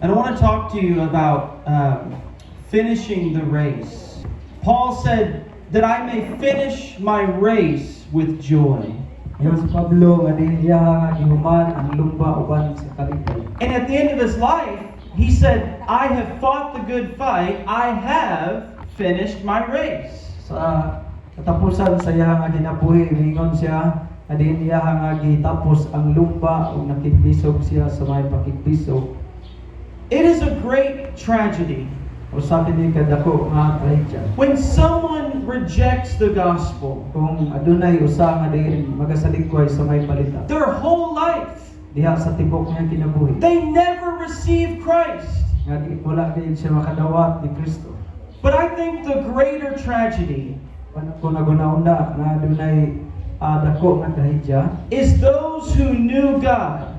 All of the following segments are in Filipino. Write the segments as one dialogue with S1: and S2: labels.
S1: And I want to talk to you about finishing the race. Paul said that I may finish my race with joy.
S2: Ingon si Pablo nga diha nga gihuman ang lumba uban sa kaligay.
S1: And at the end of his life, he said, I have fought the good fight. I have finished my race.
S2: Sa katapusan sa iya nga kinabuhi, ingon siya nga diha nga gitapos ang lumba ug nakigbisog siya sa may pakigbisog.
S1: It is a great tragedy
S2: Usa kini kadako nga trahedya.
S1: when someone rejects the gospel.
S2: Kung adunay usa nga diin magasaligway sa may balita.
S1: Their whole life,
S2: Diha sa tibok niya kinabuhi.
S1: they never receive Christ.
S2: Nga di wala gayud siya makadawat ni Kristo.
S1: But I think the greater tragedy
S2: Kung naguna-una nga adunay dako nga trahedya,
S1: is those who knew God,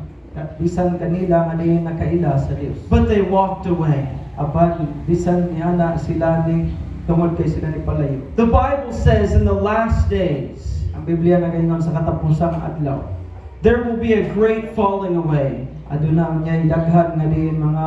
S2: bisan kanila nga diin nakaila sa Dios.
S1: but they walked away.
S2: Apan bisan niya na sila ning tungod kay sila ni palayo.
S1: The Bible says in the last days,
S2: Ang Biblia nagaingon sa katapusang adlaw,
S1: there will be a great falling away.
S2: aduna unyay daghan nga diin mga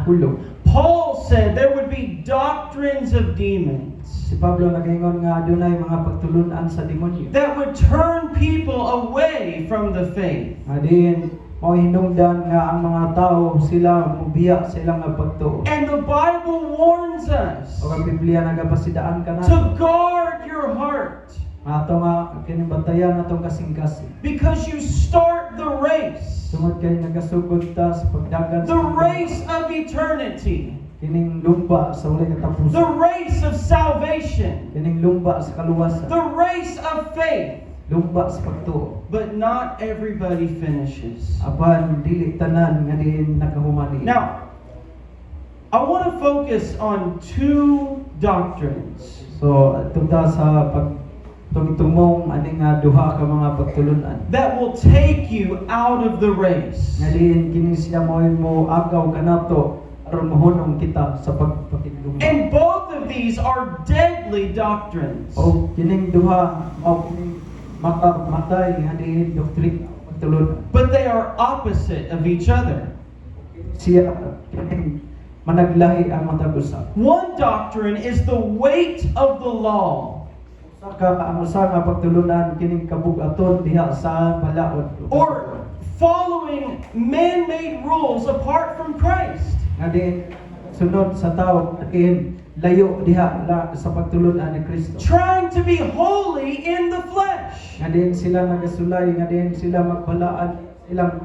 S2: hulog.
S1: Paul said there would be doctrines of demons
S2: Si Pablo nagaingon nga adunay mga pagtulunan sa demonyo.
S1: that would turn people away from the faith.
S2: Nga diin mao hinungdan nga ang mga tao sila mubiya sa ilang nga pagtuo.
S1: And the Bible warns us
S2: O ang Biblia nagapasidaan ka na.
S1: to guard your heart
S2: Ato nga kining bantayan atong kasing-kasing.
S1: because you start the race,
S2: Tungod kay nagasugod ta sa pagdagan
S1: the race of eternity,
S2: kining lumba sa walay
S1: the
S2: katapusan.
S1: race of salvation,
S2: Kining lumba sa kaluwasan.
S1: the race of faith.
S2: Lumba sa pagtuo.
S1: But not everybody finishes.
S2: Apan dili tanan nga diin nakahumani.
S1: Now, I want to focus on two doctrines
S2: So tungda sa pagtungtungmong ani nga duha ka mga pagtulunan.
S1: that will take you out of the race.
S2: Nga diin kini siya mo agaw kanato aron mahunong kita sa pagpakigduma.
S1: And both of these are deadly doctrines.
S2: O kining duha o kining matay nga diin doktrina pagtulunan.
S1: But they are opposite of each other.
S2: Siya kining managlahi ang matag usab.
S1: One doctrine is the weight of the law,
S2: Ang usa nga pagtulunan kining kabug-aton diha sa balaod.
S1: or following man-made rules apart from Christ.
S2: Nga diin sunod sa tao diin layo diha sa pagtulunan ni Kristo.
S1: Trying to be holy in the flesh
S2: Nga diin sila nagasulay, nga diin sila magbalaan ilang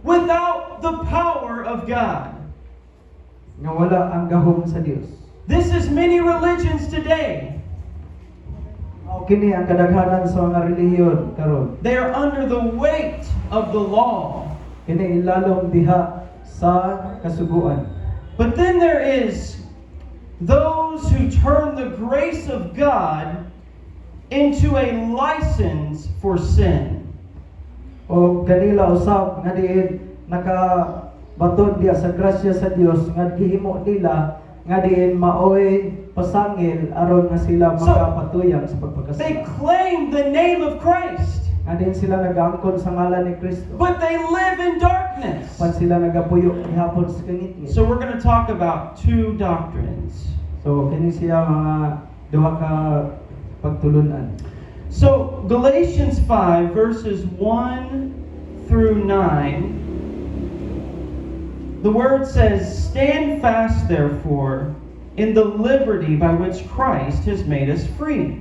S1: without the power of God.
S2: nga wala ang gahom sa Dios.
S1: This is many religions today.
S2: Mao kini ang kadaghanan sa mga relihiyon karon.
S1: They are under the weight of the law.
S2: Kini ilalom diha sa kasuguan.
S1: But then there is those who turn the grace of God into a license for sin.
S2: O kanila usab nga diin nakabaton diha sa grasya sa Dios nga gihimo nila nga diin maoy pasangil aron nga sila
S1: So,
S2: makapatuyang sa
S1: They
S2: pagpakasala.
S1: claim the name of Christ,
S2: Nga diin sila nagaangkon sa ngalan ni Kristo.
S1: but they live in darkness.
S2: Pan sila nagapuyo gihapon sa kangit.
S1: So we're going to talk about two doctrines.
S2: So kini siya mga duha ka pagtulunan.
S1: So Galatians 5 verses 1 through 9, the word says, "Stand fast therefore in the liberty by which Christ has made us free,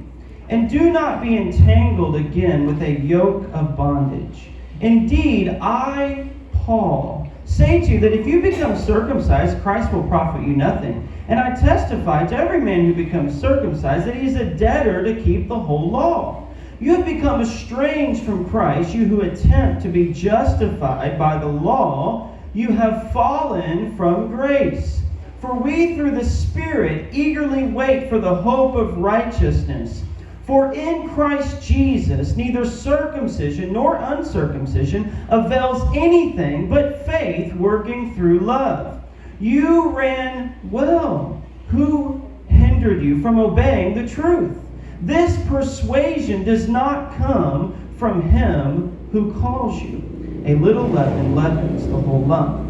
S1: and do not be entangled again with a yoke of bondage. Indeed, I, Paul, say to you that if you become circumcised, Christ will profit you nothing. And I testify to every man who becomes circumcised that he is a debtor to keep the whole law. You have become estranged from Christ, you who attempt to be justified by the law. You have fallen from grace. For we through the Spirit eagerly wait for the hope of righteousness. For in Christ Jesus neither circumcision nor uncircumcision avails anything but faith working through love. You ran well. Who hindered you from obeying the truth? This persuasion does not come from him who calls you. A little leaven leavens the whole lump.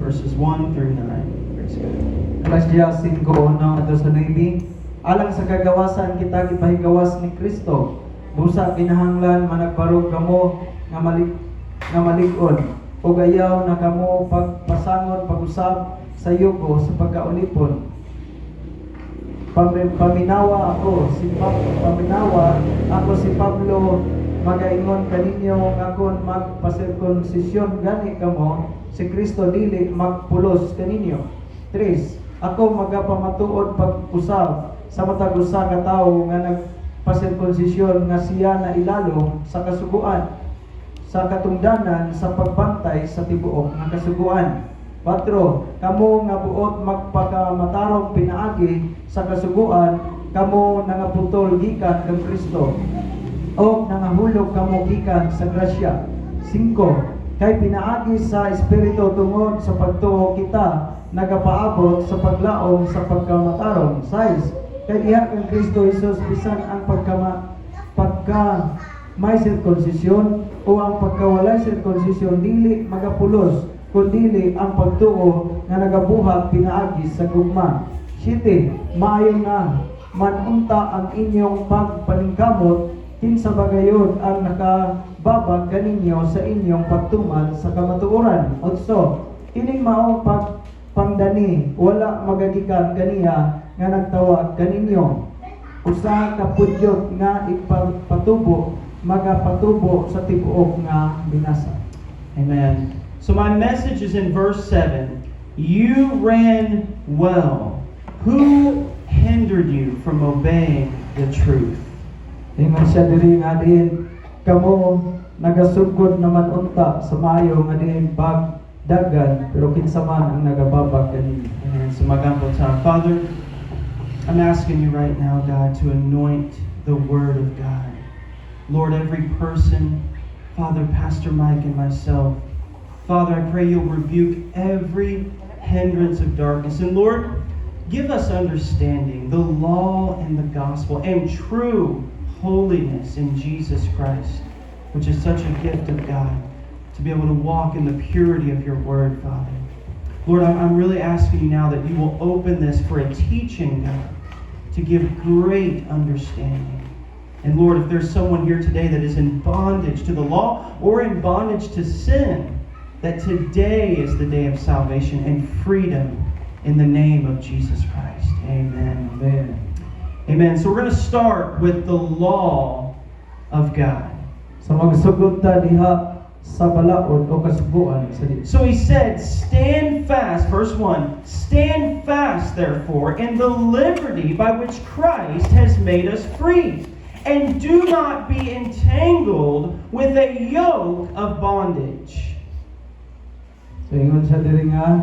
S1: verses 1 through 9. Praise God.
S2: Galatia 5:1 sa 9. Alang sa kagawasan kita gipahigawas ni Kristo. Busa kinahanglan managbarog kamo nga malig-on. Ug ayaw na kamo pagpasangon pag-usab sa yugo sa pagkaulipon. Paminawa ako si Pablo magaingon kaninyo akon magpasirkonsisyon gani kamo si Kristo dili magpulos kaninyo. 3. Ako magapamatuod pag-usab sa matag usa ka tawo nga nagpasirkonsisyon nga siya na ilalo sa kasuguan sa katungdanan sa pagbantay sa tibuok nga kasuguan. 4. Kamo nga buot magpakamatarong pinaagi sa kasuguan, kamo nangaputol gikan kang Kristo. O nangahulog kamo gikan sa grasya. 5. Kay pinaagi sa Espiritu tungod sa pagtuo kita nagapaabot sa paglaom sa pagkamatarong. 6. Kay diha kang Kristo Jesus bisan ang pagka may sirkonsisyon o ang pagkawalay sirkonsisyon dili magapulos kundi ang pagtuo nga nagabuhat pinaagi sa gugma. 7. Maayo na manunta ang inyong pagpaningkamot kinsa bagayon ang nakababag kaninyo sa inyong pagtuman sa kamatuoran. 8. Kining maong pagpangdani wala magagikan kaniya nga nagtawag kaninyo. Usa ka pudyot nga ipagpatubo magapatubo sa tibuok nga binasa.
S1: Amen. So my message is in verse 7. You ran well. Who hindered you from obeying the truth?
S2: Ingon siya diri nga din kamo nagasugod naman unta sa maayo nga din bagdagan pero kinsa man ang nagababag kanini.
S1: Amen. So magampo ta. Father, I'm asking you right now, God, to anoint the Word of God. Lord, every person, Father, Pastor Mike and myself, Father, I pray you'll rebuke every hindrance of darkness. And Lord, give us understanding, the law and the gospel, and true holiness in Jesus Christ, which is such a gift of God, to be able to walk in the purity of your word, Father. Lord, I'm really asking you now that you will open this for a teaching, God, to give great understanding. And Lord, if there's someone here today that is in bondage to the law or in bondage to sin, that today is the day of salvation and freedom in the name of Jesus Christ. Amen.
S2: Amen.
S1: Amen. So we're going to start with the law of God.
S2: So magsugod ta diha sa balaod o kasuguan sa Dios.
S1: So he said, stand fast, verse 1, stand fast therefore in the liberty by which Christ has made us free, and do not be entangled with a yoke of bondage.
S2: So ingon siya diri nga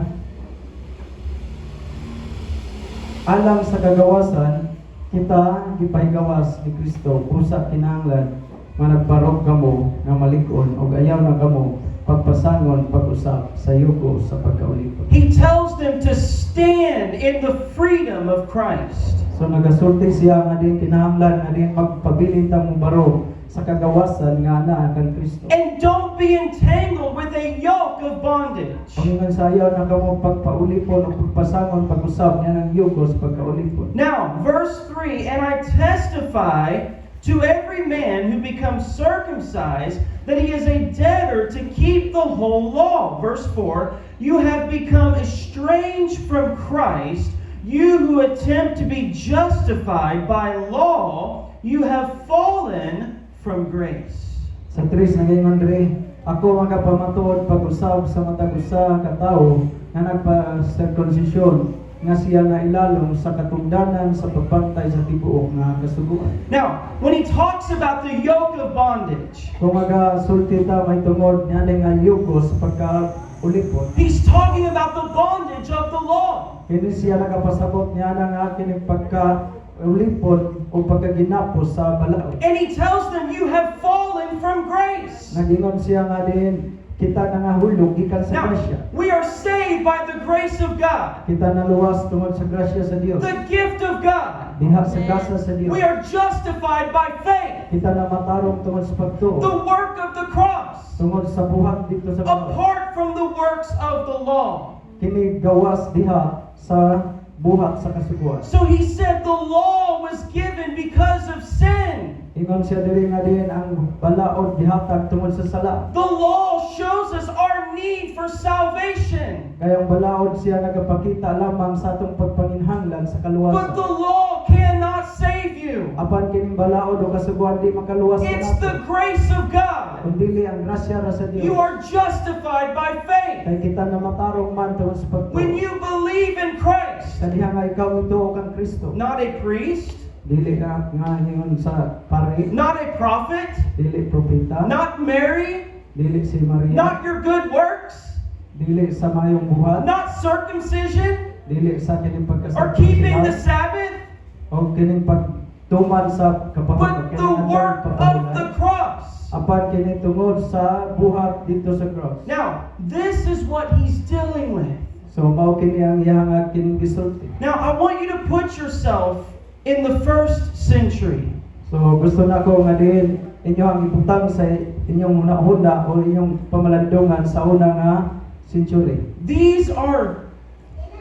S2: alang sa kagawasan kita gipahigawas ni Kristo busa kinahanglan managbarog kamo nga malig-on ug ayaw na kamo pagpasangon pag-usap sa yugo sa pagkaulipon.
S1: He tells them to stand in the freedom of Christ.
S2: So nagasulti siya nga din kinahanglan nga din magpabilin ta mo barog sa kagawasan nga na kang Kristo.
S1: And don't be entangled with a yoke of bondage.
S2: Panginoon sayaw na kamo pagpaulipon o pagpasangon pag-usap niya ng yugo sa pagkaulipon.
S1: Now, verse 3, and I testify to every man who becomes circumcised that he is a debtor to keep the whole law. Verse 4, you have become estranged from Christ, you who attempt to be justified by law, you have fallen from grace.
S2: Sa 3 nangingon diri, ako magapamatuod pag-usab sa matag usa ka tawo nga nagpa-circumcision nga siya na ilalong sa katungdanan sa pagbantay sa tibuok nga kasuguan.
S1: Now, when he talks about the yoke of bondage,
S2: Kung magasulti ta may tungod niya nga yugo sa pagkaulipon,
S1: he's talking about the bondage of the law.
S2: hindi siya nagapasabot niya ng akin pagkaulipon o pagkaginapos sa balaod.
S1: And he tells them, you have fallen from grace.
S2: Nagingon siya nga din, kita nangahulog gikan sa
S1: Now,
S2: grasya.
S1: we are saved by the grace of God,
S2: Kita naluwas tungod sa grasya sa Dios.
S1: the gift of God.
S2: Diha sa gasa sa Dios.
S1: We are justified by faith,
S2: Kita na matarong tungod sa pagtuo.
S1: the work of the cross,
S2: Tungod sa buhat dito sa balaod.
S1: apart from the works of the law.
S2: kini gawas diha sa buhat sa kasuguan.
S1: So he said the law was given because of sin.
S2: Ingon siya diri nga diin ang balaod gihatag tungod sa sala.
S1: The law shows us our need for salvation.
S2: Kaya ang balaod siya nagapakita lamang sa atong pagpanginhanglan sa
S1: But
S2: kaluwasan.
S1: the law cannot save you.
S2: Apan kining balaod o kasuguan di makaluwas
S1: It's
S2: sa
S1: the
S2: nato.
S1: grace of God.
S2: Kung dili ang grasya ra sa
S1: You
S2: Dios.
S1: are justified by faith.
S2: Kay kita na matarong man tungod sa pagtuo.
S1: When you believe in Christ,
S2: Sa diha nga ikaw ituo kang Kristo.
S1: not a priest,
S2: Dili ka nga hingon sa pari,
S1: not a prophet,
S2: dili propeta,
S1: not Mary,
S2: dili si Maria,
S1: not your good works,
S2: dili sa mayong buhat,
S1: not circumcision,
S2: dili sa kining
S1: or
S2: pagkasakit
S1: keeping the Sabbath,
S2: o kining pagtuman sa kapahagan,
S1: but the work of the cross.
S2: apan kini tungod sa buhat dito sa cross.
S1: Now, this is what he's dealing with.
S2: So mao kini ang iyang kining gisulti.
S1: Now, I want you to put yourself in the first century.
S2: So gusto na ko nga din inyo ang ibutang sa inyong hunahuna o inyong pamalandungan sa una nga century.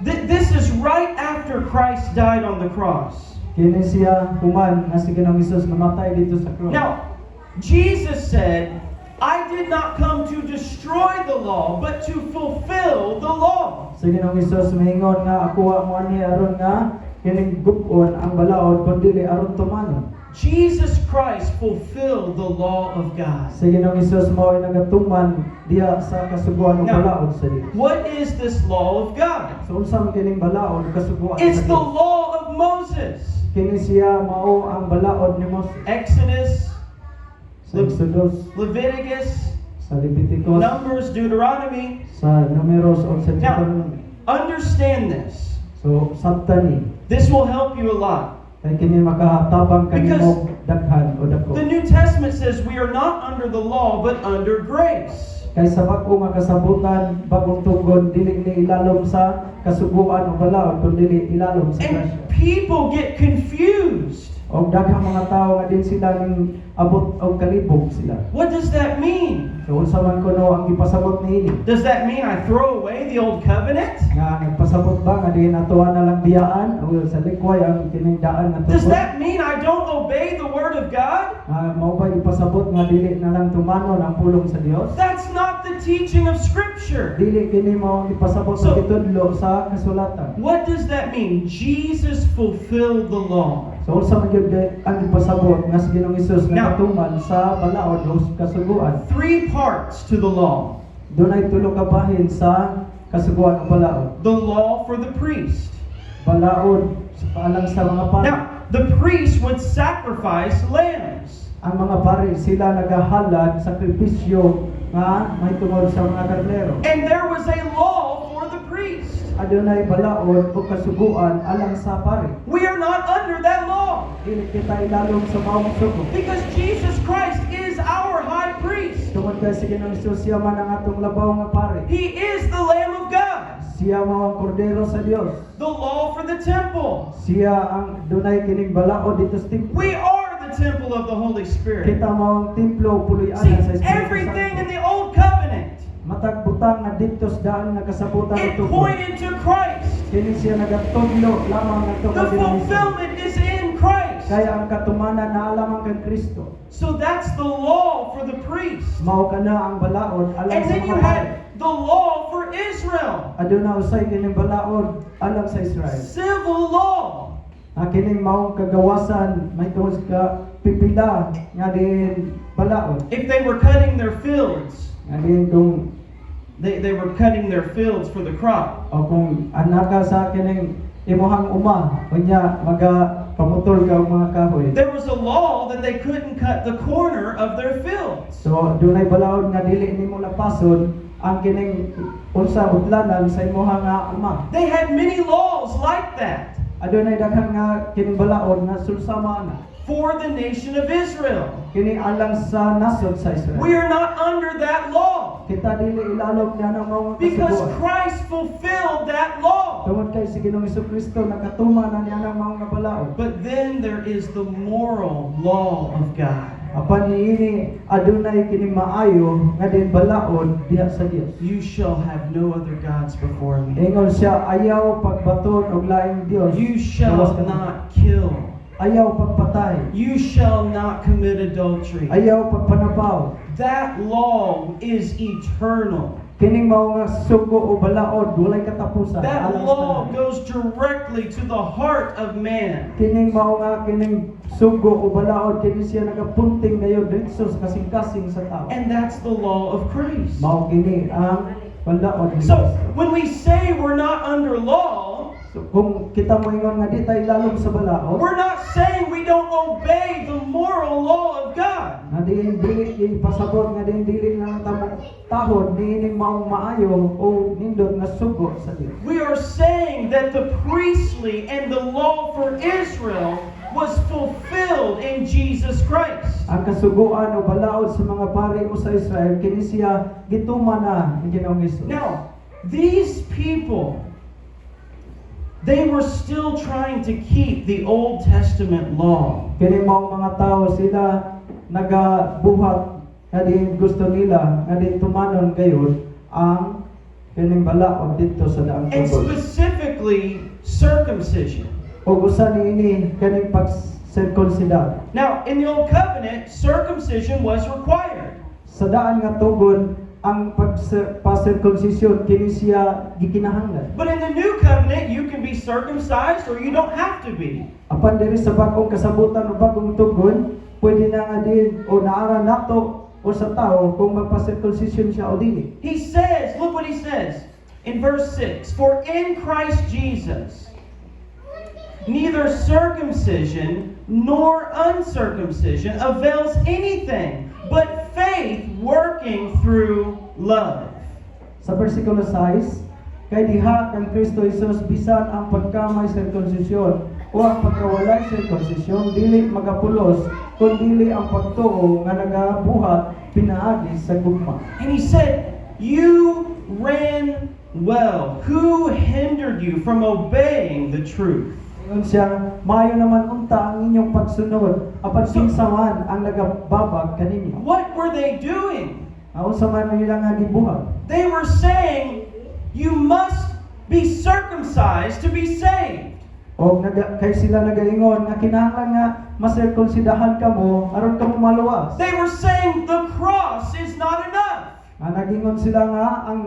S1: This is right after Christ died on the cross.
S2: Kini siya human nga si Ginoong Hesus namatay dito sa cross.
S1: Now, Jesus said, I did not come to destroy the law, but to fulfill the law.
S2: Sa Ginoong Hesus mahingon nga ako mo ani aron nga kining gupon ang balaod kun dili aron tumanon.
S1: Jesus Christ fulfilled the law of God.
S2: Sa Ginoong Hesus mao ay nagatuman diha sa kasuguan ng
S1: Now,
S2: balaod sa Dios.
S1: What is this law of God?
S2: So unsa man kining balaod kasuguan
S1: It's
S2: sa
S1: the
S2: Dios?
S1: law of Moses.
S2: Kini siya mao ang balaod ni Moses
S1: Exodus,
S2: sa Exodus,
S1: Leviticus,
S2: sa Leviticus,
S1: Numbers, Deuteronomy.
S2: sa Numeros o sa
S1: Now,
S2: Deuteronomy.
S1: understand this.
S2: So sabtani
S1: This will help you a lot.
S2: kay kini makatabang kanimo daghan o dako.
S1: The New Testament says we are not under the law, but under grace.
S2: Kay sa bag-o nga kasabutan bagong tugon dili ni ilalom sa kasuguan o balaod kundi dili ilalom sa
S1: And
S2: grasya.
S1: people get confused.
S2: Og daghang mga tawo nga din sila ning abot og kalibog sila.
S1: What does that mean?
S2: So unsa man kuno ang gipasabot niini?
S1: Does that mean I throw away the old covenant?
S2: Nga nagpasabot ba nga diin atuan na lang biyaan o sa likway ang kining daan nga
S1: Does
S2: tugon?
S1: that mean I don't obey the word of God?
S2: Mao ba ipasabot nga dili na lang tumanon ang pulong sa Dios?
S1: That's not the teaching of Scripture.
S2: Dili kini mao ang ipasabot
S1: So-
S2: sa kitudlo sa kasulatan.
S1: What does that mean? Jesus fulfilled the law.
S2: So unsa man gyud ang ipasabot nga sa Ginoong Hesus
S1: Now-
S2: nga katuman sa balaod o kasuguan?
S1: 3 parts to the law.
S2: Dunay tulo ka bahin sa kasuguan o balaod.
S1: The law for the priest.
S2: Balaod sa paalang sa mga pari.
S1: Now, the priest would sacrifice lambs.
S2: Ang mga pari sila nagahalad sakripisyo nga may tungod sa mga karnero.
S1: And there was a law for the priest.
S2: Adunay balaod o kasuguan alang sa pari.
S1: We are not under that law
S2: Dili kita ilalom sa maong sugo.
S1: because Jesus Christ is our high priest.
S2: Tungod kay si Ginoong Hesus siya man ang atong labaw nga pari.
S1: He is the Lamb of God.
S2: Siya mao ang kordero sa Dios.
S1: The law for the temple.
S2: Siya ang dunay kining balaod dito sa templo.
S1: We are the temple of the Holy Spirit.
S2: Kita mao ang templo puloy
S1: See,
S2: ana sa Espiritu
S1: everything in
S2: Santo.
S1: the Old Covenant,
S2: Matag butang na dito sa daan nga kasabutan
S1: it
S2: ito.
S1: pointed to Christ.
S2: Kini siya nagatudlo lamang nga
S1: The
S2: tungod Ginoong Hesus.
S1: fulfillment is in Christ.
S2: Kaya ang katumanan na lamang kay Kristo.
S1: So that's the law for the priest.
S2: Mao kana ang balaod alang
S1: And
S2: sa
S1: then you
S2: mga pari.
S1: had the law for Israel.
S2: Aduna usay kining balaod alang sa Israel.
S1: Civil law.
S2: Kining maong kagawasan may tungod ka pipila nga din balaod.
S1: If they were cutting their fields,
S2: Nga din kung
S1: they were cutting their fields for the crop.
S2: o kung anaka sa kining imuhang uma unya maga pamutol ka og mga kahoy.
S1: There was a law that they couldn't cut the corner of their fields.
S2: So dunay balaod nga dili nimo lapason ang kining unsa utlanan sa imuhang nga uma.
S1: They had many laws like that
S2: Adunay daghang nga kining balaod nga sulsama na.
S1: for the nation of Israel.
S2: Kini alang sa nasod sa Israel.
S1: We are not under that law
S2: Kita dili ilalom niya ng mga
S1: because
S2: kasuguan.
S1: Christ fulfilled that law.
S2: Tungod kay si Ginoong Jesucristo nakatuma na niya ng mga balaod.
S1: But then there is the moral law of God.
S2: Apan niini adunay kini maayo nga din balaod diha sa Dios.
S1: You shall have no other gods before me.
S2: Ingon siya, ayaw pagbaton og laing Dios.
S1: You shall
S2: Gawas ka na.
S1: not kill.
S2: Ayaw pagpatay.
S1: You shall not commit adultery.
S2: Ayaw pagpanabaw.
S1: That law is eternal.
S2: Kining mao nga sugo o balaod walay katapusan.
S1: That
S2: Alang
S1: law
S2: sa
S1: goes directly to the heart of man.
S2: kining mao nga kining sugo o balaod kini siya nagapunting dayon diretso sa kasing-kasing sa tao.
S1: And that's the law of Christ.
S2: Mao kini ang balaod ni
S1: So,
S2: Kristo.
S1: when we say we're not under law,
S2: So, kung kita mo ingon nga di tayo lalong sa balaod,
S1: we're not saying we don't obey the moral law of God.
S2: nga diin dili ipasabot nga diin dili nga tahod niining maong maayo o nindot nga sugo sa Dios.
S1: We are saying that the priestly and the law for Israel was fulfilled in Jesus Christ.
S2: Ang kasuguan o balaod sa mga pari o sa Israel kini siya gituman na ni Ginoong Hesus.
S1: Now, these people, they were still trying to keep the Old Testament law.
S2: Kini maong mga tao sila nagabuhat nga diin gusto nila nga diin tumanon gayon ang kining balaod dito sa daang
S1: And
S2: tubod.
S1: specifically, circumcision.
S2: O usa niini kaning pag-circumcidar.
S1: Now, in the Old Covenant, circumcision was required.
S2: Sa daan nga tugon ang pag-circumcision kini siya gikinahanglan.
S1: But in the New Covenant, you can be circumcised or you don't have to be.
S2: Apan diri sa bagong kasabutan o bagong tugon, pwede na nga din o naara nato o sa tao kung magpa-circumcision siya o dili.
S1: He says, look what he says in verse 6, "For in Christ Jesus, neither circumcision nor uncircumcision avails anything, but faith working through love."
S2: Sa versikulo 6, kay diha kang Kristo Jesus bisan ang pagkamay circumcision o ang pagkawalay circumcision dili magapulos kun dili ang pagtuo nga nagabuhat pinaagi sa gugma.
S1: And he said, "You ran well. Who hindered you from obeying the truth?"
S2: Ingon siya, maayo naman unta ang inyong pagsunod apan kinsa man ang nagababag kaninyo.
S1: What were they doing?
S2: Aon sa man nila nga gibuhat.
S1: They were saying, you must be circumcised to be saved.
S2: O kay sila nagaingon nga kinahanglan nga masirkunsidahan kamo aron kamo maluwas.
S1: They were saying the cross is not enough.
S2: Nagingon sila nga ang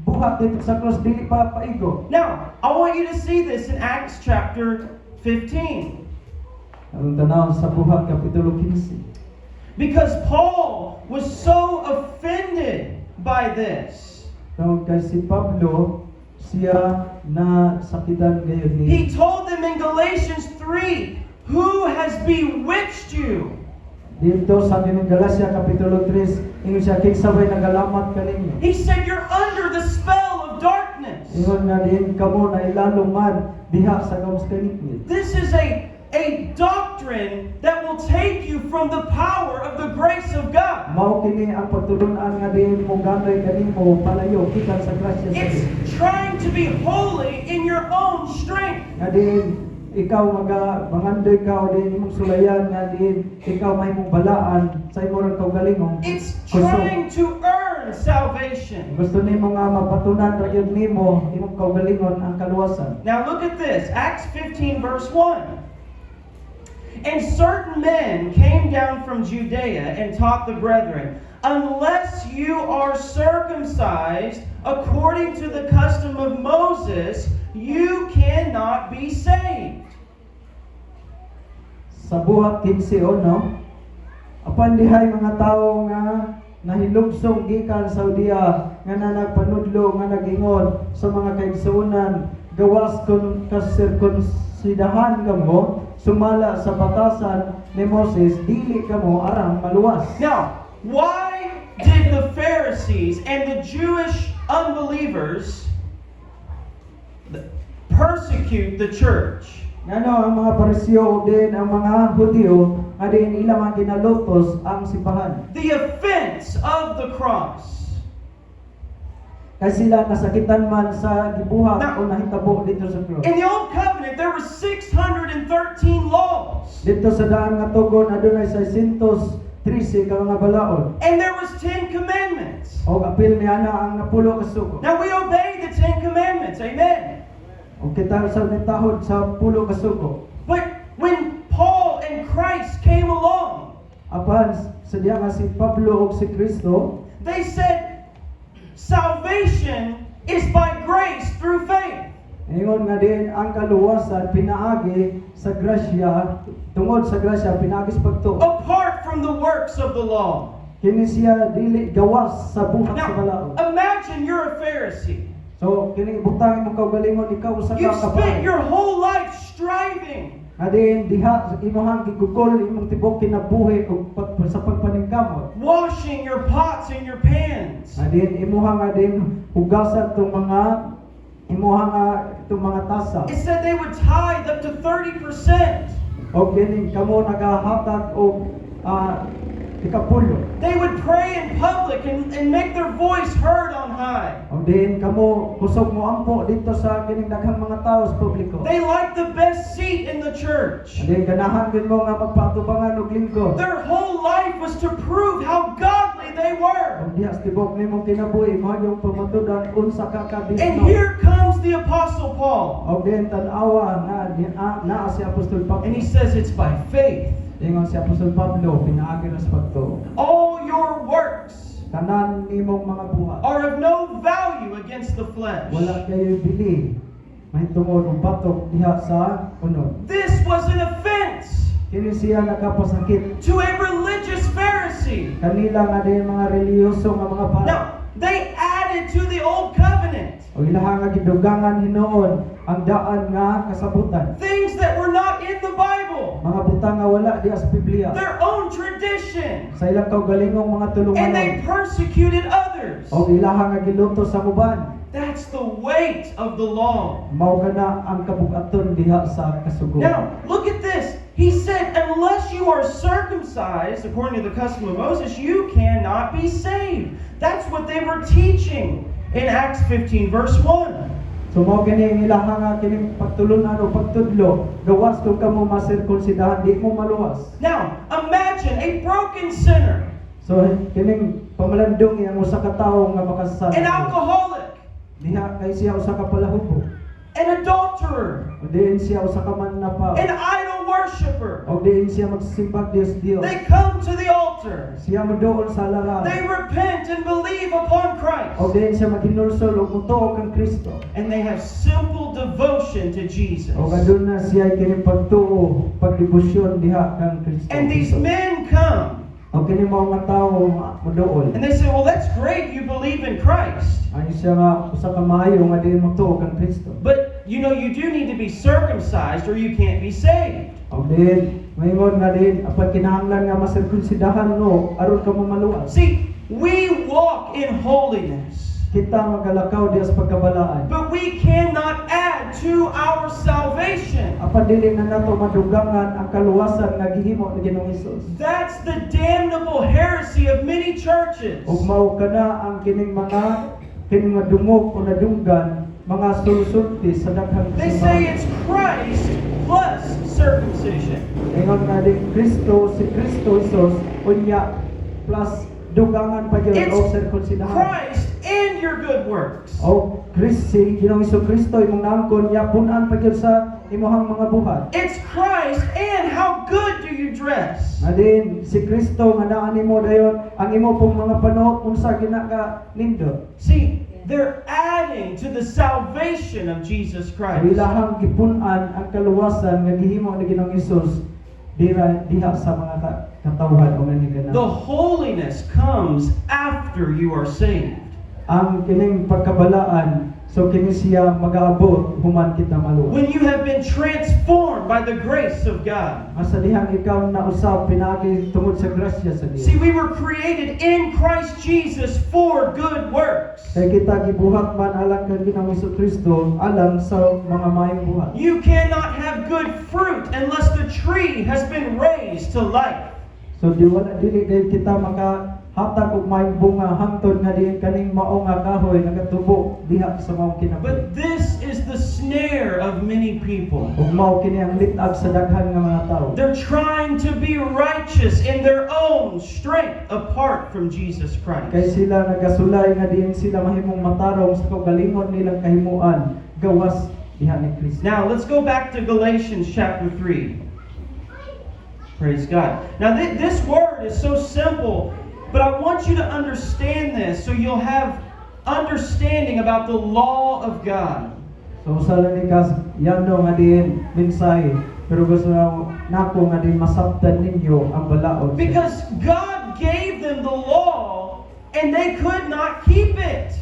S2: buhat dito sa cross dili pa paigo.
S1: Now, I want you to see this in Acts chapter 15.
S2: Ang tanaw sa buhat kapitulo 15.
S1: Because Paul was so offended by this.
S2: Tawag kay si Pablo siya na sakitan gayon ni.
S1: He told them in Galatians 3, "Who has bewitched you?"
S2: Dito sa ng Galacia kapitulo 3, ingon siya kinsa bay nagalamat kaninyo.
S1: He said, "You're under the spell of darkness."
S2: Ingon nga din kamo na ilalungan diha sa kamustanit.
S1: This is a doctrine that will take you from the power of the grace of God.
S2: Mao kini ang pagtulunan nga din mo ganoy kanimo palayo gikan sa grasya sa
S1: It's
S2: Dios.
S1: trying to be holy in your own strength.
S2: Nga din ikaw mangandoy ka o din imong sulayan nga din ikaw may mong balaan sa imong kaugalingong.
S1: It's
S2: Gusto,
S1: trying to earn salvation.
S2: gusto nimo nga mapatunan ra gyud nimo imong kaugalingon ang kaluwasan.
S1: Now look at this, Acts 15 verse 1. "And certain men came down from Judea and taught the brethren, unless you are circumcised according to the custom of Moses, you cannot be saved."
S2: Sa buhat 15 apan dihay mga tawo nga nahilugsong gikan sa Judea nga nagpanudlo nga nagingon sa mga kaigsuonan gawas kun kasirkunsidahan kamo sumala sa batasan ni Moses dili kamo arang maluwas.
S1: Now, why did the Pharisees and the Jewish unbelievers persecute the church?
S2: Ngano ang mga Pariseo o din ang mga Hudyo nga din ilang ang ginalutos ang simbahan.
S1: The offense of the cross.
S2: kay sila nasakitan man sa gibuhat
S1: Now,
S2: o nahitabo dito sa cross.
S1: In the Old Covenant, there were 613 laws.
S2: Dito sa daan nga tugon adunay 613 ka mga balaod.
S1: And there was 10 commandments.
S2: O apil ni ana ang napulo ka sugo.
S1: Now we obey the 10 commandments. Amen.
S2: O kita sa nitahod sa pulo ka sugo.
S1: But when Paul and Christ came along,
S2: Apan sa diya nga si Pablo ug si Kristo,
S1: they said, salvation is by grace through faith.
S2: ingon nga din ang kaluwasan pinaagi sa grasya, tungod sa grasya pinaagi sa pagtuo.
S1: Apart from the works of the law.
S2: Kini siya dili gawas sa buhat sa
S1: Now,
S2: balaod.
S1: imagine you're a Pharisee.
S2: So kini butang imong kaugalingon ikaw usa
S1: You've
S2: ka
S1: spent
S2: kabay.
S1: your whole life striving.
S2: Adin diha sa imong gigugol imong tibok kinabuhi ug sa pagpaningkamot.
S1: Washing your pots and your pans.
S2: Adin imuha nga din hugasan tong mga imuha nga itong mga tasa.
S1: It said they would tithe up to 30%.
S2: O kini kamo nagahatag og ikapulo.
S1: They would pray in public and make their voice heard on high.
S2: O din kamo kusog mo ampo dito sa kining daghang mga tawo sa publiko.
S1: They liked the best seat in the church.
S2: Adin ganahan gid mo nga magpatubangan og lingkod.
S1: Their whole life was to prove how godly they were.
S2: Ang diha sa tibok nimong kinabuhi mo yung pamatudan unsa ka
S1: And
S2: kabisno.
S1: here comes the Apostle Paul.
S2: Og din tan-awa na si Apostol Pablo.
S1: And he says it's by faith.
S2: Ingon si Apostol Pablo pinaagi ra sa pagtuo.
S1: All your works
S2: Tanan nimong mga buhat.
S1: are of no value against the flesh.
S2: Wala kayo bili. Mahitungod ang batok diha sa unod.
S1: This was an offense
S2: Kini siya nakapasakit.
S1: to a religious Pharisee.
S2: Kanila nga din mga reliyoso nga mga pari.
S1: Now, they added to the old covenant
S2: O ilaha nga gidugangan hinoon ang daan nga kasabutan.
S1: things that were not in the Bible,
S2: Mga butang nga wala diha sa Biblia.
S1: their own tradition,
S2: Sa ilang kaugalingong mga
S1: and they
S2: tulunganon.
S1: persecuted others.
S2: O ilaha nga giluto sa uban.
S1: That's the weight of the law.
S2: Mao kana ang kabugaton diha sa kasugo.
S1: Now, look at this. He said, unless you are circumcised, according to the custom of Moses, you cannot be saved. That's what they were teaching in Acts 15, verse 1.
S2: So mao kini ang ilaha nga kining pagtulunan o pagtudlo, gawas kung kamo masirkunsidahan di mo maluwas.
S1: Now, imagine a broken sinner,
S2: So kining pamalandong yang usa ka tawo nga makasasala.
S1: an alcoholic,
S2: Diha kay siya usa ka palahubo.
S1: an adulterer,
S2: O diin siya usa ka manapa.
S1: an idol worshiper.
S2: O diin siya magsimbag Dios.
S1: They come to the altar.
S2: Siya moduol sa laran.
S1: They repent and believe upon Christ.
S2: O diin siya maghinulsol og mutuo kang Kristo.
S1: And they have simple devotion to Jesus.
S2: O kadun na siya kining pagtuo, pagdebosyon diha kang Kristo.
S1: And these men come
S2: O kini mao nga tawo moduol.
S1: and they say, well, that's great, you believe in Christ.
S2: Ay siya nga usa ka maayo nga diin mutuo kang Kristo.
S1: But you know, you do need to be circumcised or you can't be saved.
S2: O din mayingon nga din apan kinahanglan nga masirkunsidahan no aron ka mamaluwas.
S1: See, we walk in holiness,
S2: Kita magalakaw diha sa pagkabalaan.
S1: but we cannot add to our salvation.
S2: Apan dili na nato madugangan ang kaluwasan nga gihimo ni Ginoong Hesus.
S1: That's the damnable heresy of many churches.
S2: Ug mao kana ang kining mga dungog o nadunggan mga sulsulti sa daghang
S1: They say it's Christ plus circumcision.
S2: Ingon nga di si Kristo Hesus unya plus dugangan pa gyud
S1: It's
S2: o sirkunsidahan.
S1: Christ and your good works.
S2: O si Ginoong Kristo imong naangkon niya punan pa gyud sa imong mga buhat.
S1: It's Christ and how good do you dress?
S2: Adin si Kristo nga naa nimo dayon ang imo pong mga panuot unsa gina ka nindot.
S1: See, they're adding to the salvation of Jesus Christ.
S2: Ilahang gipunan ang kaluwasan nga gihimo ni Ginoong Hesus diha sa mga katawhan o
S1: The
S2: maniganan.
S1: holiness comes after you are saved.
S2: Ang kining pagkabalaan so kini siya mag-aabot human kita maluwas.
S1: When you have been transformed by the grace of God.
S2: Asa dihang ikaw na usab pinagi tungod sa grasya sa Dios.
S1: See, we were created in Christ Jesus for good works.
S2: Kay kita gibuhat man alang kang Ginoong Kristo alang sa mga mayong buhat.
S1: You cannot have good fruit unless the tree has been raised to life.
S2: So di wala dili dahil kita hatag og may bunga hangtod nga diin kaning mao nga kahoy nagatubo diha sa mao kinabuhi.
S1: But this is the snare of many people.
S2: Ug mao kini ang litag sa daghan nga mga tawo.
S1: They're trying to be righteous in their own strength apart from Jesus
S2: Kay
S1: Christ.
S2: sila nagasulay nga diin sila mahimong matarong sa kaugalingon nilang kahimuan gawas diha ni Kristo.
S1: Now, let's go back to Galatians chapter 3. Praise God. Now, this word is so simple, but I want you to understand this so you'll have understanding about the law of God.
S2: So usa lang ni kas yano nga diin mensahe pero gusto nako nga diin masabtan ninyo ang balaod.
S1: Because God gave them the law and they could not keep it.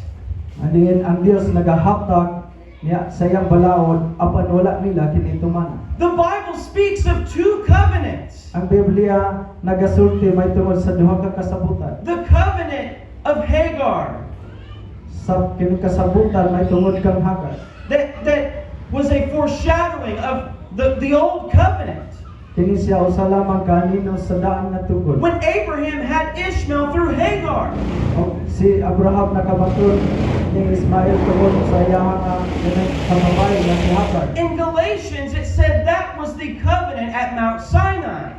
S2: Adiin ang Dios nagahatag niya sa iyang balaod apan wala nila kini tuman.
S1: The Bible speaks of two covenants.
S2: Ang Biblia nagasulti may tungod sa duha ka kasabutan.
S1: The covenant of Hagar,
S2: Sa kini kasabutan may tungod kang Hagar.
S1: that was a foreshadowing of the old covenant.
S2: Kini siya usa lamang kanino sa daan nga tugod.
S1: When Abraham had Ishmael through Hagar.
S2: O, si Abraham nakabaton ni Ismael tungod sa iyang kamabay nga si Hagar.
S1: In Galatians, it said that was the covenant at Mount Sinai.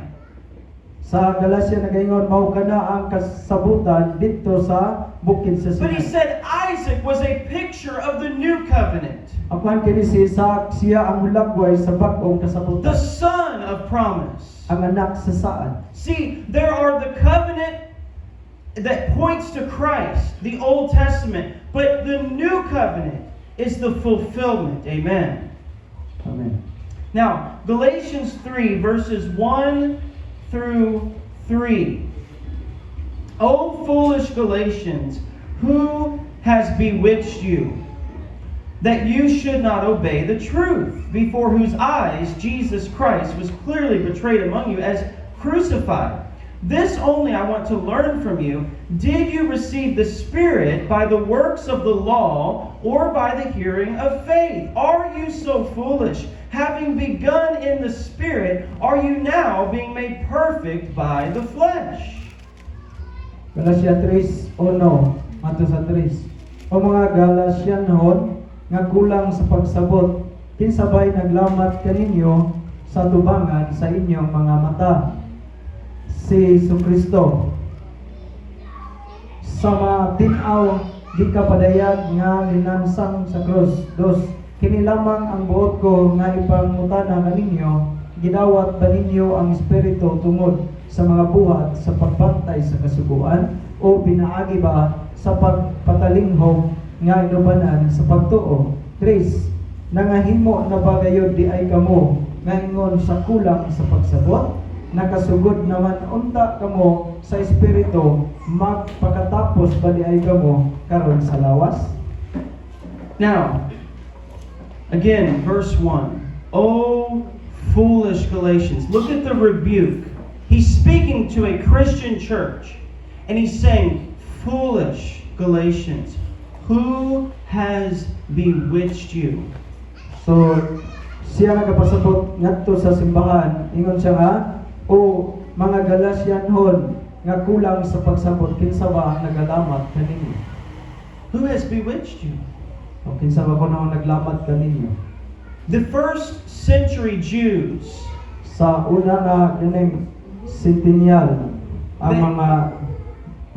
S2: Sa Galacia nagaingon mao kana ang kasabutan didto sa bukid sa
S1: But he
S2: Sinai.
S1: said Isaac was a picture of the new covenant,
S2: Apan kini si Isaac siya ang hulagway sa bag-ong
S1: the
S2: kasabutan,
S1: son of promise.
S2: ang anak sa saan.
S1: See, there are the covenant that points to Christ, the Old Testament, but the new covenant is the fulfillment. Amen.
S2: Amen.
S1: Now, Galatians 3, verses 1 through 3. O foolish Galatians, who has bewitched you, that you should not obey the truth, before whose eyes Jesus Christ was clearly betrayed among you as crucified? This only I want to learn from you. Did you receive the Spirit by the works of the law or by the hearing of faith? Are you so foolish? Having begun in the Spirit, are you now being made perfect by the flesh?
S2: Galacia 3:1 ato sa 3. O mga Galatianhon nga kulang sa pagsabot, kinsabay naglamat kaninyo sa tubangan sa inyong mga mata. Si Jesucristo sa matinaw di kapadayag nga linansang sa krus. 2. Kini lamang ang buot ko nga ipangutana kaninyo, gidawat ba ninyo ang Espiritu tungod sa mga buhat sa pagbantay sa kasuguan o pinaagi ba sa pagpatalinghog nga inubanan sa pagtuo? 3. Nangahimo na ba gayud di ay kamo nga ingon sa kulang sa pagsabot? Nakasugod naman unta kamo sa Espiritu, magpakatapos ba di ay kamo karon sa lawas?
S1: Now, again, verse 1. O foolish Galatians. Look at the rebuke. He's speaking to a Christian church. And he's saying, foolish Galatians, who has bewitched you?
S2: So, siya nagapasabot ngadto sa simbahan, ingon siya nga, o mga Galatianhon nga kulang sa pagsabot, kinsa ba ang nagalamat kaninyo?
S1: Who has bewitched you?
S2: O kinsa ba kuno ang naglamat kaninyo?
S1: The first century Jews,
S2: Sa una na kining sentenyal ang mga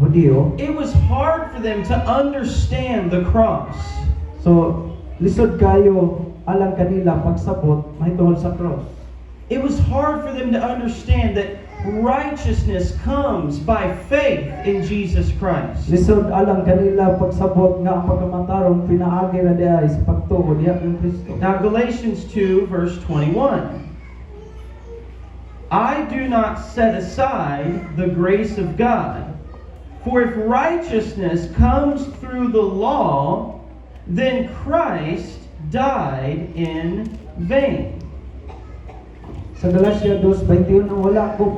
S2: Hudyo,
S1: it was hard for them to understand the cross.
S2: so lisod kayo alang kanila pagsabot mahitungod sa cross.
S1: It was hard for them to understand that righteousness comes by faith in Jesus Christ.
S2: Lisod alang kanila pagsabot nga ang pagkamatarong pinaagi na diay sa pagtuo diha kang Kristo.
S1: Now, Galatians 2, verse 21. I do not set aside the grace of God, for if righteousness comes through the law, then Christ died in vain.
S2: Sa Galacia 2:21, wala ko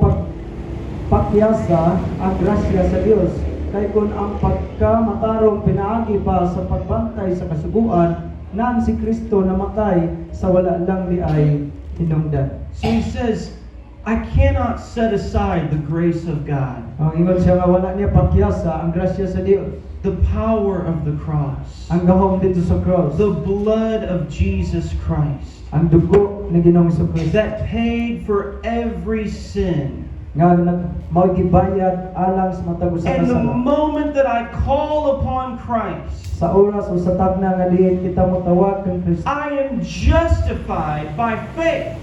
S2: pagpakyasa ang grasya sa Dios. Kay kun ang pagkamatarong pinaagi pa sa pagbantay sa kasuguan, naan si Kristo namatay sa wala lang di ay hinungdan.
S1: So he says, I cannot set aside the grace of God,
S2: Ang ingon siya nga wala niya pakyasa ang grasya sa Dios.
S1: the power of the cross,
S2: Ang gahom dito sa cross.
S1: the blood of Jesus Christ
S2: Ang dugo ni Ginoong Jesucristo
S1: that paid for every sin.
S2: nga mao gibayad alang sa matag usa ka
S1: And the
S2: sala.
S1: moment that I call upon Christ,
S2: Sa oras o sa tagna nga diin kita motawag kang Kristo,
S1: I am justified by faith.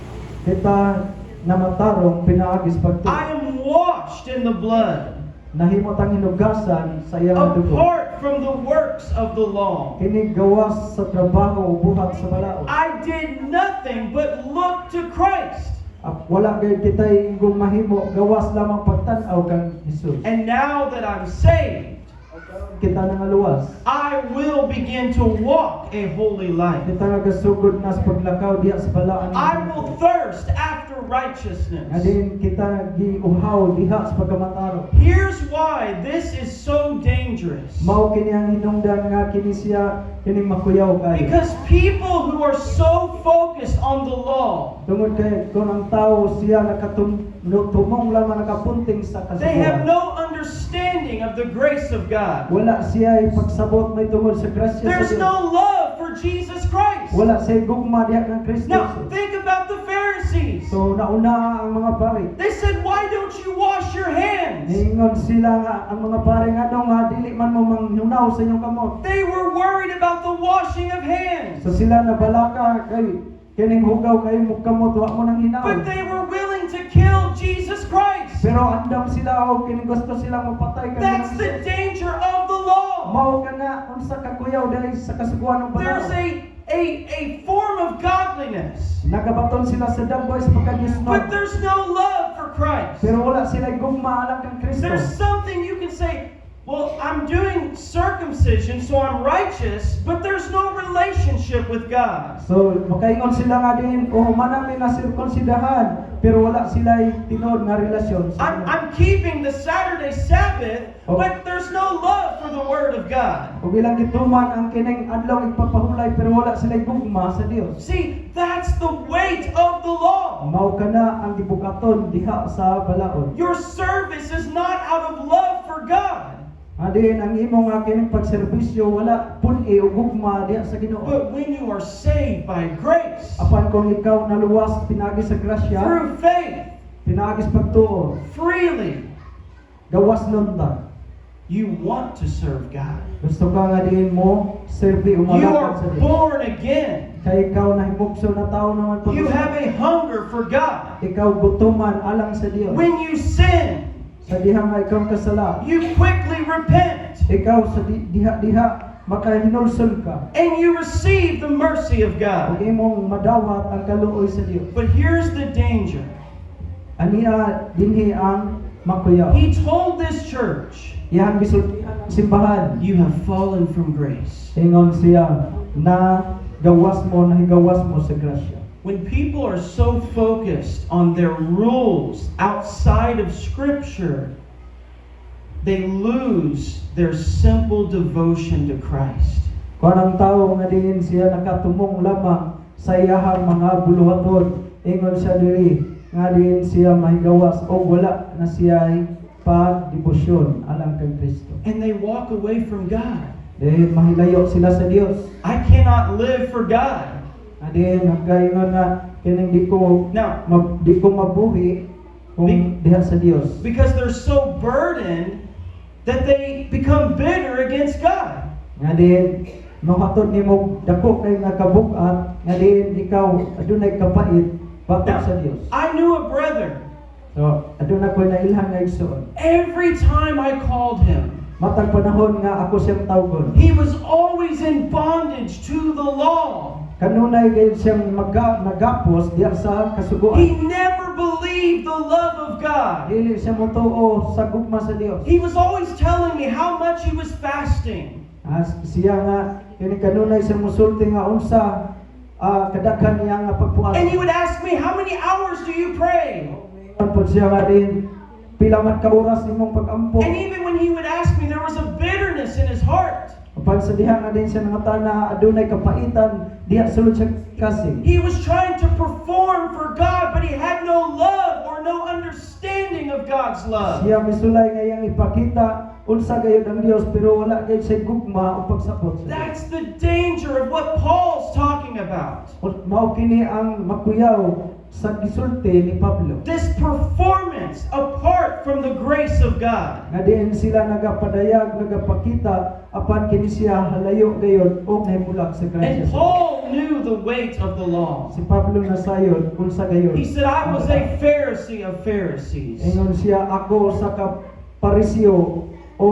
S2: kita namatarong pinaagis pagtuo.
S1: I am washed in the blood,
S2: Nahimot ang hinugasan sa iyang nga dugo.
S1: apart from the works of the law.
S2: Kini gawas sa trabaho o buhat sa balaod.
S1: I did nothing but look to Christ.
S2: Wala gayud kitay ingong mahimo, gawas lamang pagtan-aw kang Hesus.
S1: And now that I'm saved,
S2: Kita nangaluwas.
S1: I will begin to walk a holy life.
S2: Kita nga gasugod na sa paglakaw diha sa balaan.
S1: I will thirst after righteousness.
S2: Adin kita giuhaw diha sa pagkamataro.
S1: Here's why this is so dangerous.
S2: Mao kini ang hinungdan nga kini siya kining makuyaw kayo.
S1: Because people who are so focused on the law,
S2: Tungod kay kung ang tao siya nakatumong lamang nakapunting sa
S1: they have
S2: kasuguan.
S1: no understanding of the grace of God.
S2: Wala siya ipagsabot may tungod sa grasya sa
S1: There's
S2: Dios.
S1: no love for Jesus Christ.
S2: Wala siya gugma diha kang Kristo.
S1: Now, think about the Pharisees.
S2: So nauna ang mga pari.
S1: They said, why don't you wash your hands?
S2: Ningon sila nga ang mga pare nga daw nga dili man mo manghunaw sa inyong kamot.
S1: They were worried about the washing of hands.
S2: So sila nabalaka kay kining hugaw kay mo kamot wa mo nang hinaw.
S1: But they were willing to kill Jesus Christ.
S2: Pero andam sila o kining gusto sila mapatay kay
S1: That's the danger of the law.
S2: mao ka nga unsa ka kuyaw dali sa kasuguan ng
S1: There's
S2: balaod.
S1: a form of godliness,
S2: Nagabaton sila sa damboy sa pagkadiyos
S1: but there's no love for Christ.
S2: pero wala sila gugma alang kang Kristo.
S1: There's something you can say, well, I'm doing circumcision, so I'm righteous, but there's no relationship with God.
S2: So makaingon sila nga din o manami na sirkunsidahan pero wala sila tinod nga relasyon sa Ginoo.
S1: I'm keeping the Saturday Sabbath, but there's no love for the Word of God.
S2: O bilang gituman ang kining adlaw ipapahulay pero wala sila gugma sa Dios.
S1: See, that's the weight of the law.
S2: Mao kana ang gibukaton diha sa balaod.
S1: Your service is not out of love for God,
S2: Adin ang imong nga kining pagserbisyo wala pun-i o gugma diha sa Ginoo.
S1: but when you are saved by grace,
S2: Apan kung ikaw naluwas pinagi sa grasya,
S1: through faith,
S2: pinagi sa pagtuo,
S1: freely,
S2: gawas nun ta.
S1: you want to serve God.
S2: Gusto ka nga din mo serbi o
S1: You
S2: malakad
S1: are
S2: sa Dios.
S1: born again.
S2: Kay ikaw na himugso na tao naman
S1: You have a hunger for God.
S2: ikaw gutuman alang sa Dios.
S1: When you sin,
S2: Sa diha nga ikaw kasala,
S1: you quickly repent
S2: ikaw sa diha makahinulsol ka.
S1: and you receive the mercy of
S2: Ug
S1: God.
S2: imong madawat ang kaluoy sa Dios.
S1: But here's the danger.
S2: Aniya dinhi ang makuyaw.
S1: He told this church,
S2: Iyang gisultihan ang simbahan.
S1: you have fallen from grace.
S2: Ingon siya na gawas mo na higawas mo sa grasya.
S1: When people are so focused on their rules outside of Scripture, they lose their simple devotion to Christ.
S2: Kung ang tao nga din siya nakatumong lamang sa iyahang mga buluhaton, ingon siya diri nga din siya mahigawas o wala na siya pagdebosyon alang kay Kristo.
S1: And they walk away from God.
S2: Dahil mahilayo sila sa Dios.
S1: I cannot live for God.
S2: Adin nagkaingon na kining di ko
S1: Now,
S2: mabuhi kung diha sa Dios.
S1: because they're so burdened that they become bitter against God.
S2: Nga din mahatod nimo dako kay nga kabugat, nga din ikaw adunay kapait batok sa Dios.
S1: I knew a brother.
S2: So aduna koy nailhan nga igsoon.
S1: Every time I called him,
S2: Matag panahon nga ako siyang tawgon.
S1: he was always in bondage to the law.
S2: Kanunay gayud siyang nagapos diha sa
S1: He
S2: kasuguan.
S1: never believed the love of God.
S2: Dili siya motuo sa gugma sa Dios.
S1: He was always telling me how much he was fasting.
S2: Siya nga kini kanunay siyang musulti nga unsa kadaghan niya nga pagpuas.
S1: And he would ask me, how many hours do you pray?
S2: Pud siya nga din pila man ka oras imong pag-ampo.
S1: And even when he would ask me, there was a bitterness in his heart.
S2: O Kapag sa diha nga din siya nangatana adunay kapaitan, diha sulod siya kasing.
S1: He was trying to perform for God, but he had no love or no understanding of God's love.
S2: Siya misulay nga iyang ipakita unsa gayud ang Dios pero wala gayud siya gugma o pagsapot.
S1: That's the danger of what Paul's talking about.
S2: Mao kini ang makuyaw sa gisulti ni Pablo.
S1: This performance apart from the grace of God.
S2: Nga diin sila nagapadayag, nagapakita apan kini siya halayo gayud og nahibulak sa
S1: And
S2: grasya.
S1: Paul knew the weight of the law.
S2: Si Pablo nasayod unsa gayud.
S1: He said, I was a Pharisee of Pharisees.
S2: Ingon siya ako sa pariseo o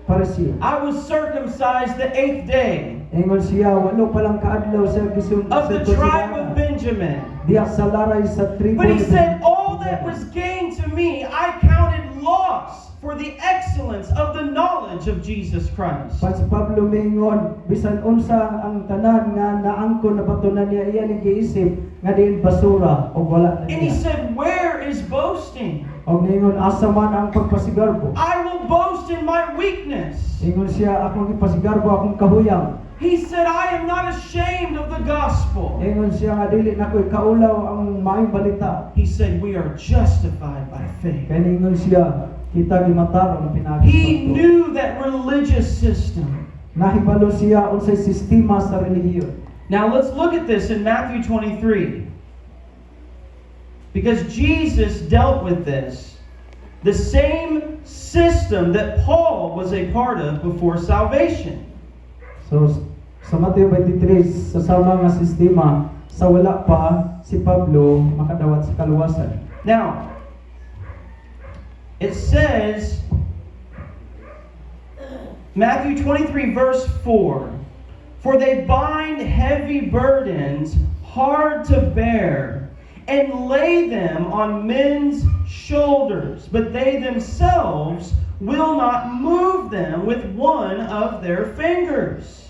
S2: pariseo.
S1: I was circumcised the 8th day
S2: Ingon siya walo pa lang kaadlaw sa gisun
S1: of the tribe of Benjamin.
S2: diya sa laray sa tribo.
S1: But he
S2: ni
S1: said,
S2: Benjamin.
S1: all that was gained to me, I counted loss for the excellence of the knowledge of Jesus Christ.
S2: Pa si Pablo mingon bisan unsa ang tanan nga naangkon na batunan niya iya ni giisip nga diin basura o wala na
S1: And he
S2: niya.
S1: said, where is boasting?
S2: Og mingon asa man ang pagpasigarbo.
S1: I will boast in my weakness.
S2: Ingon siya akong ipasigarbo akong kahuyang.
S1: He said, I am not ashamed of the gospel.
S2: Ingon siya nga dili na ko'y kaulaw ang maayong balita.
S1: He said, we are justified by faith.
S2: Kaya ingon siya kita gimatarong pinagi.
S1: He knew that religious system.
S2: Nahibalo siya unsay sistema sa relihiyon.
S1: Now let's look at this in Matthew 23. Because Jesus dealt with this. The same system that Paul was a part of before salvation.
S2: So sa Mateo 23 sa sama nga sistema sa wala pa si Pablo makadawat sa kaluwasan.
S1: Now, it says, Matthew 23 verse 4, for they bind heavy burdens hard to bear and lay them on men's shoulders, but they themselves will not move them with one of their fingers.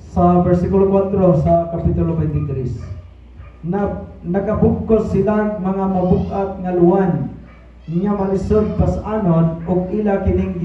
S2: Sa versikulo 4 sa kapitulo 23 nagabugkos sila mga mabukat nga luwan nga malisod pas-anon og ila kining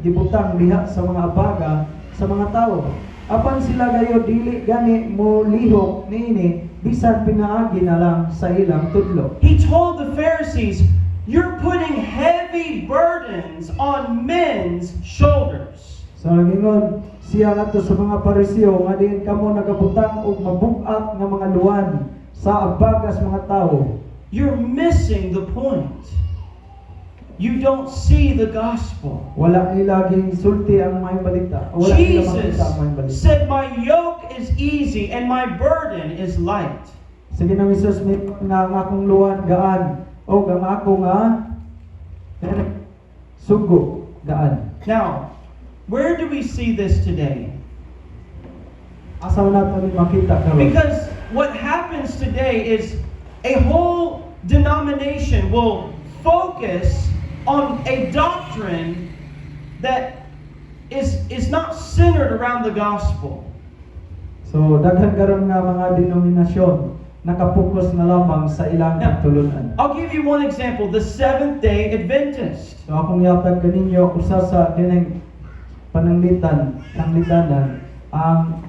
S2: gibutang diha sa mga abaga sa mga tawo. Apan sila gayo dili gani mo lihok niini bisan pinaagi na lang sa ilang tudlo.
S1: He told the Pharisees, you're putting heavy burdens on men's shoulders.
S2: So gingon siya ngadto sa mga pariseo nga diin kamo nagabutang og mabukat nga mga luwan sa abagas mga tawo.
S1: You're missing the point. You don't see the gospel.
S2: Wala nila sulti ang may balita. Wala nila
S1: Jesus
S2: makita ang may balita.
S1: said, my yoke is easy and my burden is light.
S2: Sa Ginoong Hesus may nga ang akong luwan gaan o ang ako nga sugo gaan.
S1: Now, where do we see this today?
S2: Asa nato ni makita karon?
S1: Because what happens today is a whole denomination will focus on a doctrine that is not centered around the gospel.
S2: So daghan karon nga mga denominasyon nakapokus na lamang sa ilang
S1: Now,
S2: pagtulunan.
S1: I'll give you one example, the Seventh-day Adventist.
S2: So akong yatag kaninyo usa sa kining pananglitan nanglitanan ang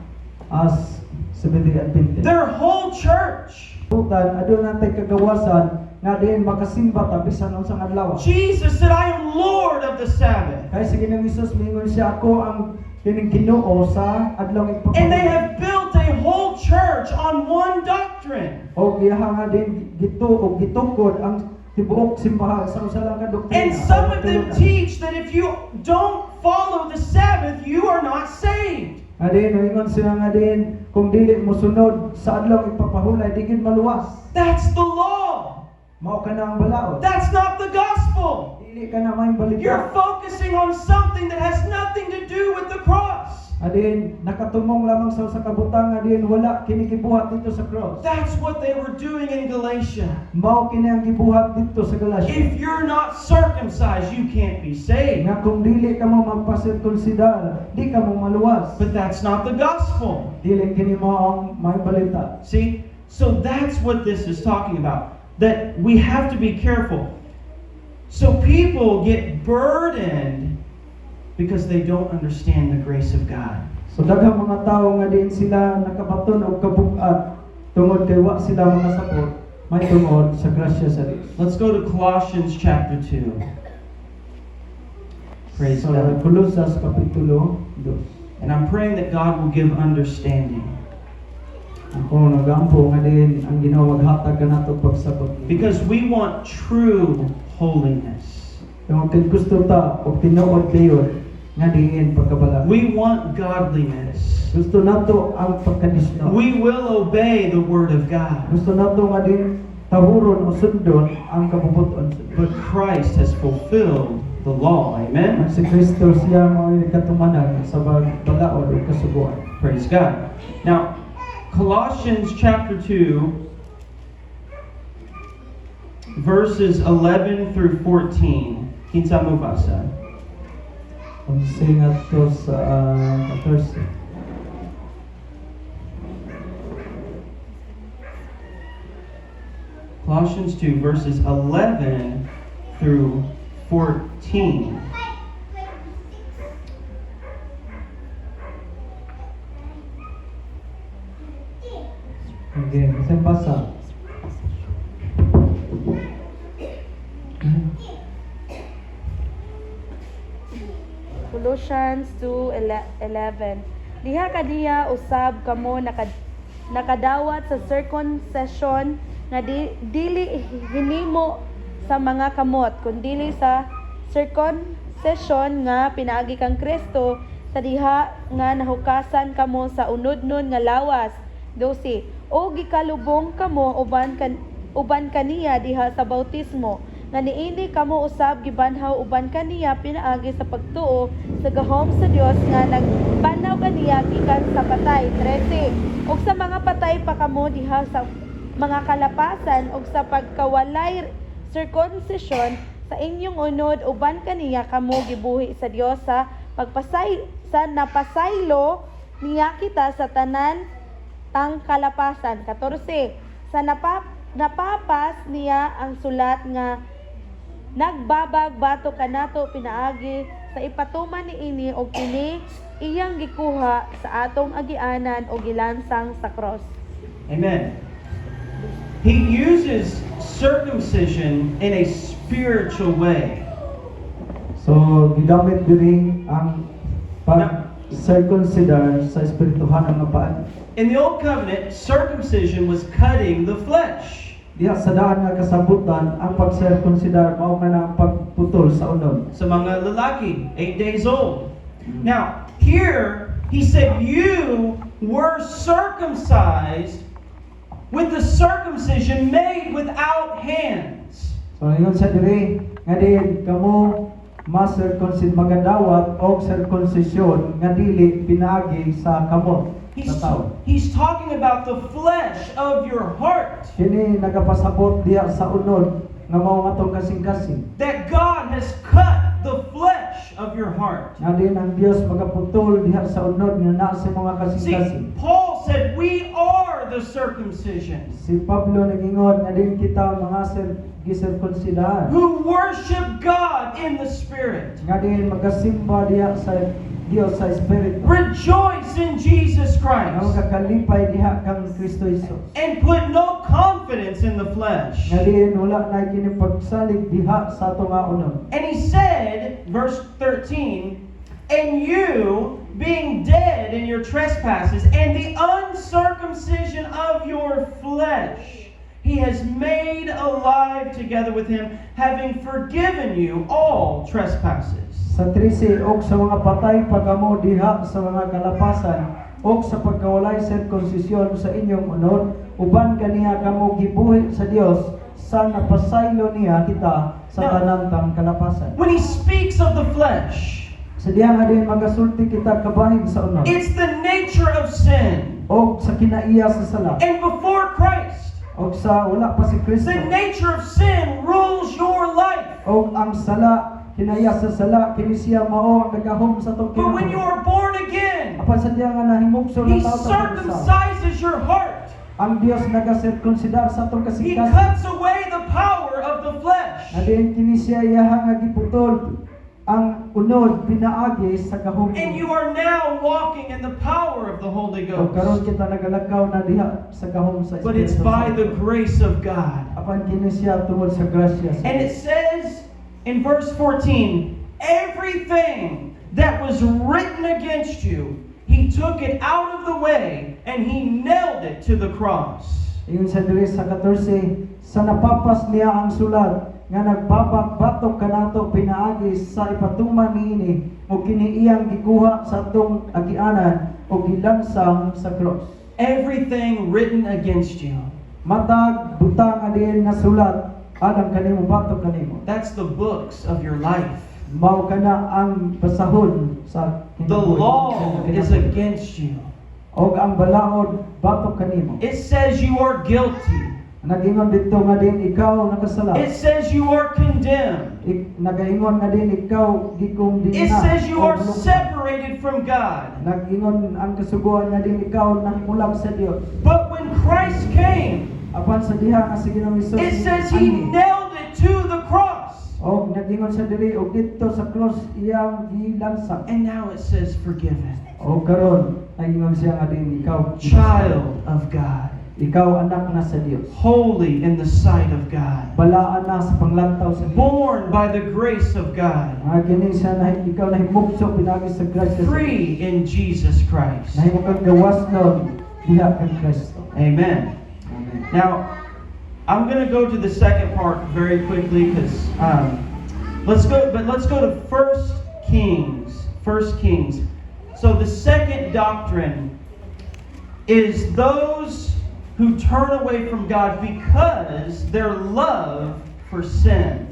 S2: as Seventh-day Adventist.
S1: Their whole church.
S2: Tutan adun natay kagawasan nga diin makasimba ta bisan unsang adlaw.
S1: Jesus said, I am Lord of the Sabbath.
S2: Kaya sa Ginoong Hesus mingon siya ako ang kining Ginoo sa adlaw
S1: And they have built a whole church on one doctrine.
S2: O giha nga din gitu o gitukod ang tibuok simbahan sa usa lang ka doktrina.
S1: And some of them teach that if you don't follow the Sabbath, you are not saved.
S2: Adin ingon sila nga din kung dili mo sunod sa adlaw ipapahulay digid maluwas.
S1: That's the law.
S2: Mao ka na ang balaod.
S1: That's not the gospel.
S2: Dili ka na may
S1: You're
S2: balita.
S1: focusing on something that has nothing to do with the cross.
S2: Adin nakatumong lamang sa usa ka butang nga din wala kini gibuhat dito sa cross.
S1: That's what they were doing in Galatia.
S2: Mao kini ang gibuhat dito sa Galacia.
S1: If you're not circumcised, you can't be saved.
S2: Nga kung dili ka mo magpasirkunsidar, di ka mo maluwas.
S1: But that's not the gospel.
S2: Dili kini mo ang may balita.
S1: See? So that's what this is talking about. That we have to be careful. So people get burdened because they don't understand the grace of God.
S2: So daghang mga tao nga diin sila nakabaton og kabug-at tungod kay wa sila makasabot may tungod sa grasya sa Dios.
S1: Let's go to Colossians chapter 2. Praise
S2: Sa
S1: God.
S2: Colosas kapitulo 2.
S1: And I'm praying that God will give understanding.
S2: Ako nagampo nga din ang Ginoo maghatag kanato pagsabot.
S1: Because we want true holiness.
S2: Tungod kay gusto ta og tinuod dayon nga diin pagkabalag.
S1: We want godliness.
S2: Gusto nato ang pagkanisno.
S1: We will obey the word of God.
S2: Gusto nato nga din tahuron o sundon ang kabubuton.
S1: But Christ has fulfilled the law. Amen?
S2: Ang si Kristo siya mo'y katumanan sa balaod o kasuguan.
S1: Praise God. Now, Colossians chapter 2, verses 11 through 14. Kinsa mo basa?
S2: Ang singat to sa 14.
S1: Colossians 2, verses 11 through 14.
S2: Okay, kasi basa.
S3: Colossians 2:11. Diha kaniya usab kamo nakadawat sa circumcision nga dili hinimo sa mga kamot kundi sa circumcision nga pinaagi kang Kristo sa diha nga nahukasan kamo sa unodnon nga lawas. 12. O gikalubong kamo uban kaniya diha sa bautismo nga niini kamo usab gibanhaw uban kaniya pinaagi sa pagtuo sa gahom sa Dios nga nagbanhaw kaniya gikan sa patay. 13. Og sa mga patay pa kamo diha sa mga kalapasan og sa pagkawalay circumcision sa inyong unod uban kaniya kamo gibuhi sa Dios sa napasaylo niya kita sa tanan tang kalapasan. 14. Sa napapas niya ang sulat nga nagbabag bato kanato pinaagi sa ipatuman niini og kini iyang gikuha sa atong agianan o gilansang sa cross.
S1: Amen. He uses circumcision in a spiritual way.
S2: So, gigamit diri ang pag-circumcidar sa espirituhan nga paan.
S1: In the Old Covenant, circumcision was cutting the flesh.
S2: Diha sa daan nga kasabutan ang pag-circumcidar mao nga ang pagputol sa unod.
S1: Sa mga lalaki, 8 days old. Now, here, he said, you were circumcised with the circumcision made without hands.
S2: So, yun sa diri nga din kamo ma-circumcise magadawat og circumcision nga dili pinaagi sa kamot sa tao.
S1: He's talking about the flesh of your heart.
S2: Kini nagapasabot diha sa unod nga mao atong kasing-kasing.
S1: That God has cut the flesh of your heart.
S2: Nga din ang Dios magaputol diha sa unod nga naa sa mga kasing-kasing.
S1: See, Paul said we are the circumcision
S2: Si Pablo nagingon nga din kita mga gisirkunsidahan.
S1: who worship God in the Spirit.
S2: Nga din magasimba diha sa Dios sa Espiritu.
S1: Rejoice in Jesus
S2: Nga
S1: Christ
S2: magakalipay diha kang Kristo Hesus.
S1: and put no confidence in the flesh.
S2: Nga din wala na kini pagsalig diha sa ato nga unod.
S1: And he said, verse 13, and you, being dead in your trespasses and the uncircumcision of your flesh, he has made alive together with him, having forgiven you all trespasses.
S2: Sa 13 og sa mga patay pagamo diha sa mga kalapasan og sa pagkawalay circumcision sa inyong unod uban kaniya kamo gibuhi sa Dios sa napasaylo niya kita sa tanan tang kalapasan.
S1: When he speaks of the flesh,
S2: Sa diha nga din magasulti kita kabahin sa unod
S1: it's the nature of sin.
S2: og sa kinaiya sa sala
S1: And before Christ,
S2: og sa wala pa si Kristo
S1: the nature of sin rules your life.
S2: og ang sala kinaiya sa sala kini siya mao ang nagahom sa tong
S1: But when you
S2: kinabuhi.
S1: are born again,
S2: Apan sa diha nga nahimugso
S1: he
S2: na tao sa pagsa.
S1: circumcises your heart.
S2: Ang Dios nagasirkunsidar sa atong
S1: He
S2: kasing-kasing.
S1: cuts away the power of the flesh.
S2: Adin kini siya iyaha nga giputol ang unod pinaagi sa gahom.
S1: And you are now walking in the power of the Holy
S2: O karon
S1: Ghost.
S2: kita nagalakaw na diha sa gahom sa
S1: But it's
S2: Espiritu
S1: by
S2: Santo.
S1: the grace of God.
S2: Apan kini siya tungod sa grasya sa
S1: And it says in verse 14, everything that was written against you, he took it out of the way and he nailed it to the cross.
S2: Ingon sa diri sa 14, sa napapas niya ang sulat nga nagbabak-batok kanato pinaagi sa ipatuman niini o kini iyang gikuha sa atong agianan o gilansang sa cross.
S1: Everything written against you.
S2: Matag butang adin nga sulat adang kanimo batok kanimo.
S1: That's the books of your life.
S2: Mao kana ang basahon sa
S1: The law is against you.
S2: og ang balaod batok kanimo.
S1: It says you are guilty.
S2: Nagingon dito nga din ikaw nakasala.
S1: It says you are condemned.
S2: Nagaingon nga din ikaw gikum din
S1: It
S2: na.
S1: says you are
S2: o lungkot.
S1: separated from God.
S2: Nagingon ang kasuguan nga din ikaw nahimulang sa Dios.
S1: But when Christ came,
S2: Apan sa diha nga si Ginoong Hesus
S1: it says he nailed it to the cross.
S2: og nagingon sa diri og dito sa cross iyang gilansang.
S1: And now it says forgiven.
S2: O karon nagingon siya nga din ikaw
S1: Child of God.
S2: ikaw anak na sa Dios.
S1: Holy in the sight of God.
S2: Balaan na sa panglantaw sa Dios.
S1: Born by the grace of God.
S2: Nga kini siya na ikaw nahimugso pinagi sa grasya sa Dios.
S1: Free in Jesus Christ.
S2: Nahimo kang gawas nun diha kang Kristo.
S1: Amen.
S2: Amen.
S1: Now, I'm going to go to the second part very quickly because let's go to 1 Kings. 1 Kings. So the second doctrine is those who turn away from God because their love for sin.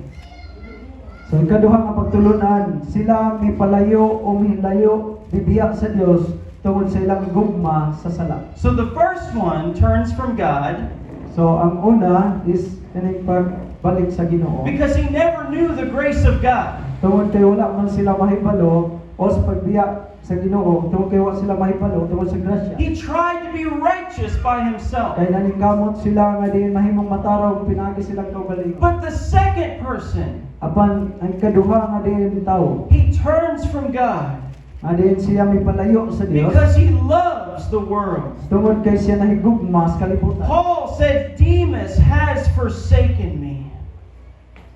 S2: So ikaduha nga pagtulunan, sila mipalayo o milayo bibiya sa Dios tungod sa ilang gugma sa sala.
S1: So the first one turns from God
S2: So ang una is kaning pagbalik sa Ginoo.
S1: because he never knew the grace of God.
S2: Tungod kay wala man sila mahibalo o sa pagbiya sa Ginoo, tungod kay wala sila mahibalo tungod sa grasya.
S1: He tried to be righteous by himself.
S2: Kay naningkamot sila nga din mahimong mataraw pinagi silang kaugalingon.
S1: But the second person,
S2: Apan ang kaduha nga din tao,
S1: he turns from God
S2: nga din siya mipalayo sa Dios
S1: because he loves the world.
S2: tungod kay siya nahigugma sa kalibutan.
S1: Paul said, Demas has forsaken me.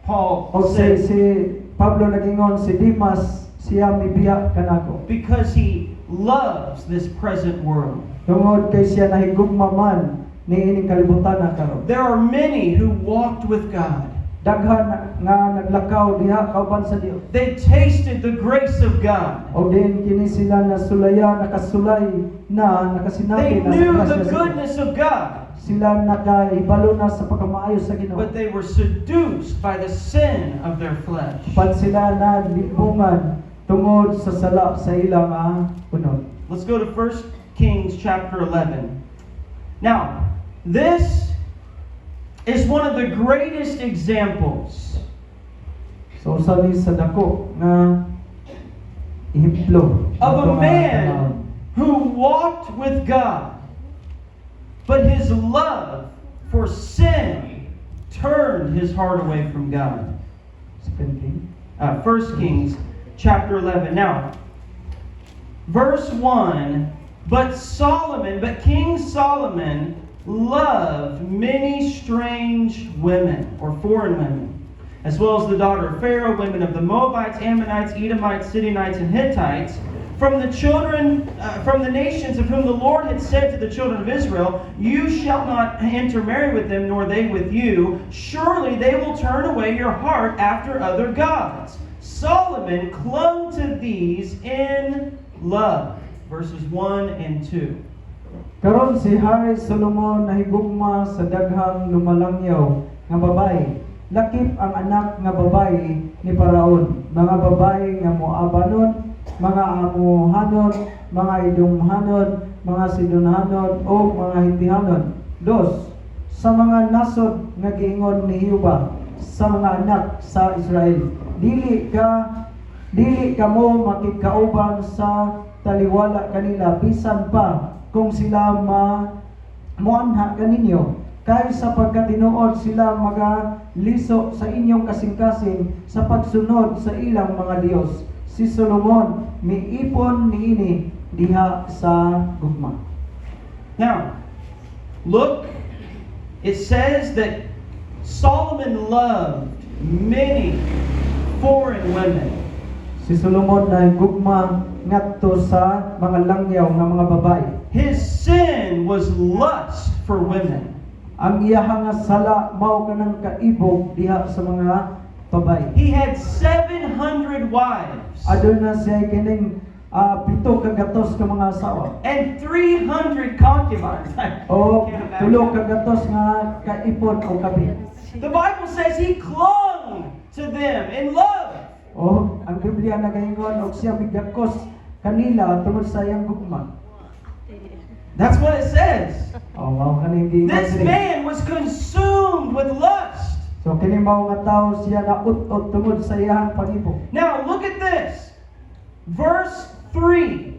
S1: Paul
S2: O
S1: said,
S2: si Pablo nagingon si Dimas siya mibiya kanako.
S1: because he loves this present world.
S2: Tungod kay siya nahigugma man niining kalibutan na karon.
S1: There are many who walked with God.
S2: Daghan nga naglakaw diha kauban sa Dios.
S1: They tasted the grace of God.
S2: O din kini sila nasulaya nakasulay na
S1: They
S2: nakasinabi na sa
S1: knew
S2: grasya
S1: the
S2: sa Dios.
S1: goodness of God,
S2: Sila nakahibalo na sa pagkamaayo sa Ginoo.
S1: but they were seduced by the sin of their flesh.
S2: Pan sila na libungan tungod sa sala sa ilang unod.
S1: Let's go to 1 Kings chapter 11. Now, this is one of the greatest examples
S2: So usali sa dako nga ihiplo
S1: of a
S2: ato nga
S1: man
S2: tanawon.
S1: who walked with God, but his love for sin turned his heart away from God.
S2: Second King.
S1: 1 Kings chapter 11. Now, verse 1, but King Solomon loved many strange women, or foreign women, as well as the daughter of Pharaoh, women of the Moabites, Ammonites, Edomites, Sidonites, and Hittites, from the nations of whom the Lord had said to the children of Israel, you shall not intermarry with them, nor they with you. Surely they will turn away your heart after other gods. Solomon clung to these in love. Verses 1 and 2.
S2: Karon si Hari Solomon nahigugma sa daghang lumalangyaw nga babae. Lakip ang anak nga babae ni Paraon, mga babae nga Moabanon, mga Amohanon, mga Edomhanon, mga Sidonhanon o mga Hitihanon. Dos, sa mga nasod nga giingon ni Hiuba sa mga anak sa Israel. Dili ka mo makikauban sa taliwala kanila bisan pa kung sila moanha kaninyo. Kay sa pagkatinuod sila magaliso sa inyong kasing-kasing sa pagsunod sa ilang mga Dios. si Solomon miipon niini diha sa gugma.
S1: Now, look, it says that Solomon loved many foreign women.
S2: Si Solomon na gugma ngadto sa mga langyaw nga mga babae.
S1: His sin was lust for women.
S2: Ang iyahang nga sala mao kanang kaibog diha sa mga babae.
S1: He had 700 wives
S2: Aduna siya kining 7 kagatos ka mga asawa.
S1: and 300 concubines.
S2: O 3 kagatos nga kaipon o kabit.
S1: The Bible says he clung to them in love.
S2: O ang Biblia nagaingon og siya migakos kanila tungod sa iyang gugma.
S1: That's what it says.
S2: O mao kaning giingon
S1: This
S2: diri.
S1: man was consumed with lust.
S2: So kini mao nga tawo siya na ut-ut tungod sa iyang pag-ibog.
S1: Now look at this. Verse 3.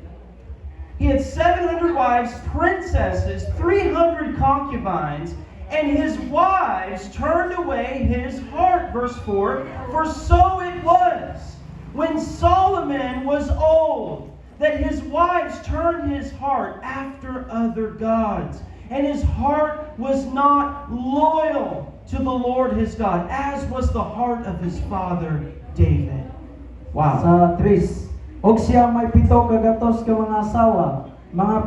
S1: He had 700 wives, princesses, 300 concubines, and his wives turned away his heart. Verse 4. For so it was when Solomon was old that his wives turned his heart after other gods, and his heart was not loyal to the Lord his God, as was the heart of his father David. Wow.
S2: Sa 3. Og siya may 7 kagatos ka mga asawa, mga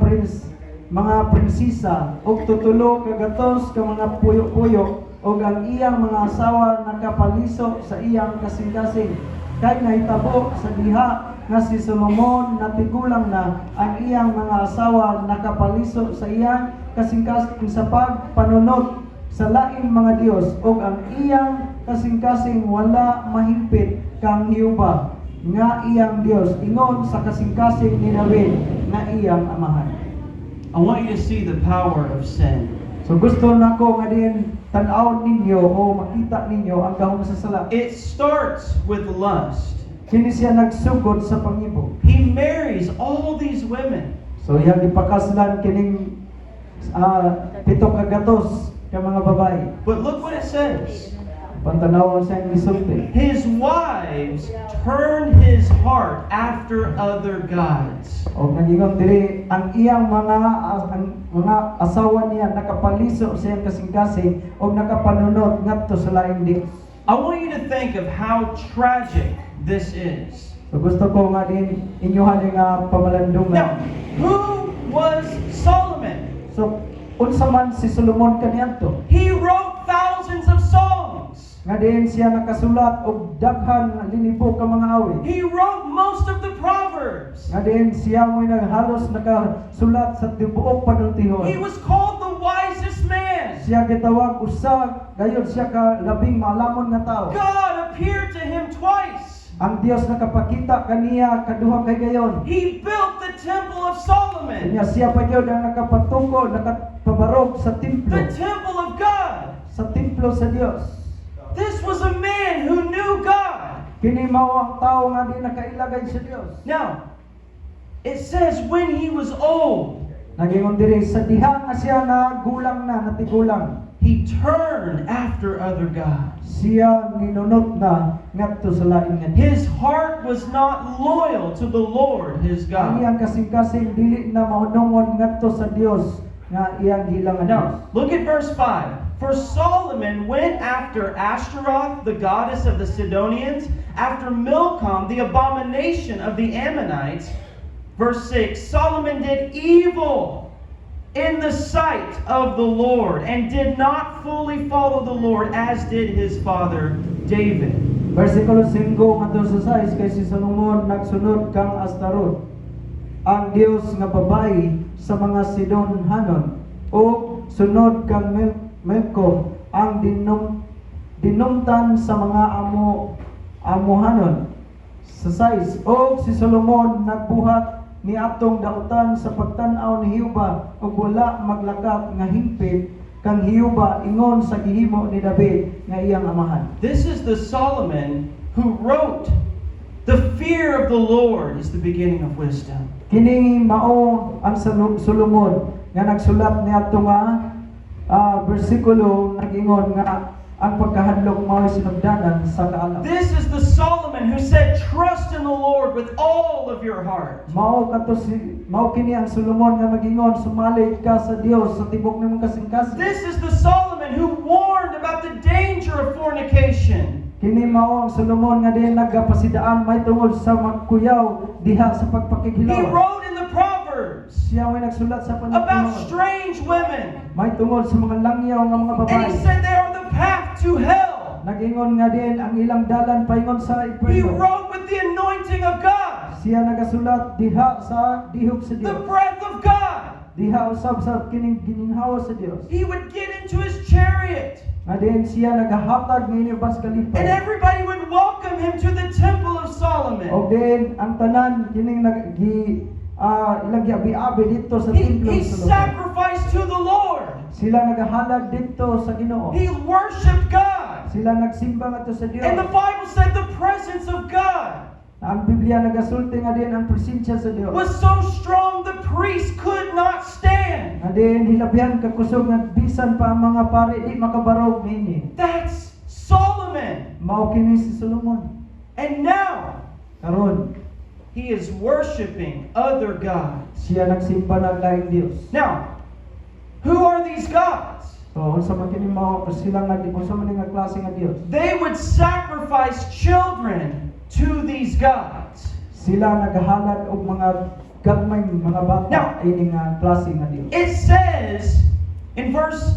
S2: prinsesa, og 3 kagatos ka mga puyo-puyo, og ang iyang mga asawa nakapaliso sa iyang kasing-kasing. Kay nahitabo sa diha nga si Solomon natigulang na ang iyang mga asawa nakapaliso sa iyang kasing-kasing sa pagpanunot sa laing mga Dios, og ang iyang kasing-kasing wala mahimpit kang Hiuba nga iyang Dios ingon sa kasing-kasing ni David nga iyang amahan.
S1: I want you to see the power of sin.
S2: So gusto nako nga din tan-aw ninyo o makita ninyo ang gahom sa sala.
S1: It starts with lust.
S2: Kini siya nagsugod sa pangibog.
S1: He marries all these women.
S2: So iyang ipakaslan kining 7 kagatos ka mga babae.
S1: But look what it says.
S2: Pantanawon sa iyang gisulti.
S1: His wives turned his heart after other gods.
S2: O nagingon diri ang iyang mga asawa niya nakapaliso sa iyang kasing-kasing o nakapanunod ngadto sa laing Dios.
S1: I want you to think of how tragic this is.
S2: So gusto ko nga din inyohan nga
S1: Now,
S2: pamalandungan.
S1: who was Solomon?
S2: So unsa man si Solomon kaniadto?
S1: He wrote thousands of songs.
S2: Nga din siya nakasulat og daghan nga linibo ka mga awit.
S1: He wrote most of the Proverbs.
S2: Nga din siya mo'y halos nakasulat sa tibuok
S1: He
S2: panultihon.
S1: was called the wisest man.
S2: Siya gitawag usa gayon siya ka labing maalamon nga tawo.
S1: God appeared to him twice.
S2: Ang Dios nakapakita kaniya kaduha kay gayon.
S1: He built the temple of Solomon,
S2: Kanya siya pa gyud ang nakapatuko, nakapabarog sa templo,
S1: the temple of God.
S2: sa templo sa Dios.
S1: This was a man who knew God.
S2: Kini mao ang tawo nga di nakailagay sa Dios.
S1: Now, it says when he was old,
S2: Nagingon diri sa diha nga siya nagulang na, natigulang.
S1: he turned after other gods.
S2: Siya ninunot na ngadto sa lain nga Dios.
S1: His heart was not loyal to the Lord his
S2: Ang
S1: God.
S2: iyang kasing-kasing dili na maunongon ngadto sa Dios nga iyang gilang nga Dios.
S1: Now, look at verse 5. For Solomon went after Ashtaroth, the goddess of the Sidonians, after Milcom, the abomination of the Ammonites. Verse 6, Solomon did evil in the sight of the Lord, and did not fully follow the Lord, as did his father David.
S2: Versikulo 5 ngadto sa 6 kay si Solomon nagsunod kang Astaroth, ang Dios nga babayi sa mga Sidonhanon, o sunod kang Milcom, ang dinumtan sa mga amuhanon. Sa 6, o si Solomon nagbuhat ni atong dautan sa pagtan-aw ni Hiuba, ug wala maglakat nga himpit kang Hiuba ingon sa gihimo ni David nga iyang amahan.
S1: This is the Solomon who wrote, "The fear of the Lord is the beginning of wisdom."
S2: Kini mao ang Solomon nga nagsulat niadto nga bersikulo nagingon nga ang pagkahadlok mao'y sinugdanan sa kaalam.
S1: This is the Solomon who said, "Trust in the Lord with all of your heart."
S2: Mao kini ang Solomon nga magingon, sumalit ka sa Dios sa tibok nimong kasing-kasing.
S1: This is the Solomon who warned about the danger of fornication.
S2: Kini mao ang Solomon nga diin nagapasidaan may tungod sa magkuyaw diha sa
S1: He
S2: pagpakighilaw.
S1: wrote in the Proverbs
S2: Siya ay nagsulat sa
S1: about
S2: panahon.
S1: strange women.
S2: May tungod sa mga langyaw nga mga
S1: And
S2: babae.
S1: he said they are the path to hell.
S2: Nagingon nga din ang ilang dalan paingon sa
S1: He
S2: impierno.
S1: wrote with the anointing of God,
S2: Siya nagasulat diha sa dihog sa
S1: the
S2: Dios.
S1: breath of God.
S2: Diha usab sa kining gininhawa sa Dios.
S1: He would get into his chariot,
S2: Nga din siya nagahatag ng inyong kalipay.
S1: and everybody would welcome him to the temple of Solomon.
S2: O din ang tanan kining ilang giabi-abi dito sa templo
S1: He
S2: sa Solomon.
S1: sacrificed to the Lord.
S2: Sila nagahalad dito sa Ginoo.
S1: He worshiped God.
S2: Sila nagsimba ngadto sa Dios.
S1: And the Bible said the presence of God
S2: Ang Biblia nagasulti nga din ang presensya sa Dios.
S1: was so strong the priest could not stand.
S2: Nga din hilabyan ka kusog nga bisan pa ang mga pare di makabarog nini.
S1: That's Solomon.
S2: Mao kini si Solomon.
S1: And now
S2: Karon
S1: he is worshiping other gods.
S2: siya nagsimba ng laing Dios.
S1: Now, who are these gods?
S2: So unsa man kini mao sila nga di unsa man nga klase nga Dios.
S1: They would sacrifice children to these gods.
S2: Sila nagahalad og mga gagmay mga bata
S1: Now,
S2: ini nga klase nga Dios.
S1: It says in verse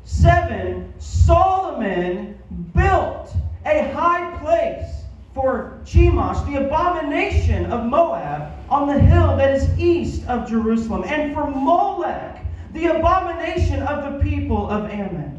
S1: 7, Solomon built a high place for Chemosh, the abomination of Moab, on the hill that is east of Jerusalem, and for Molech, the abomination of the people of Ammon.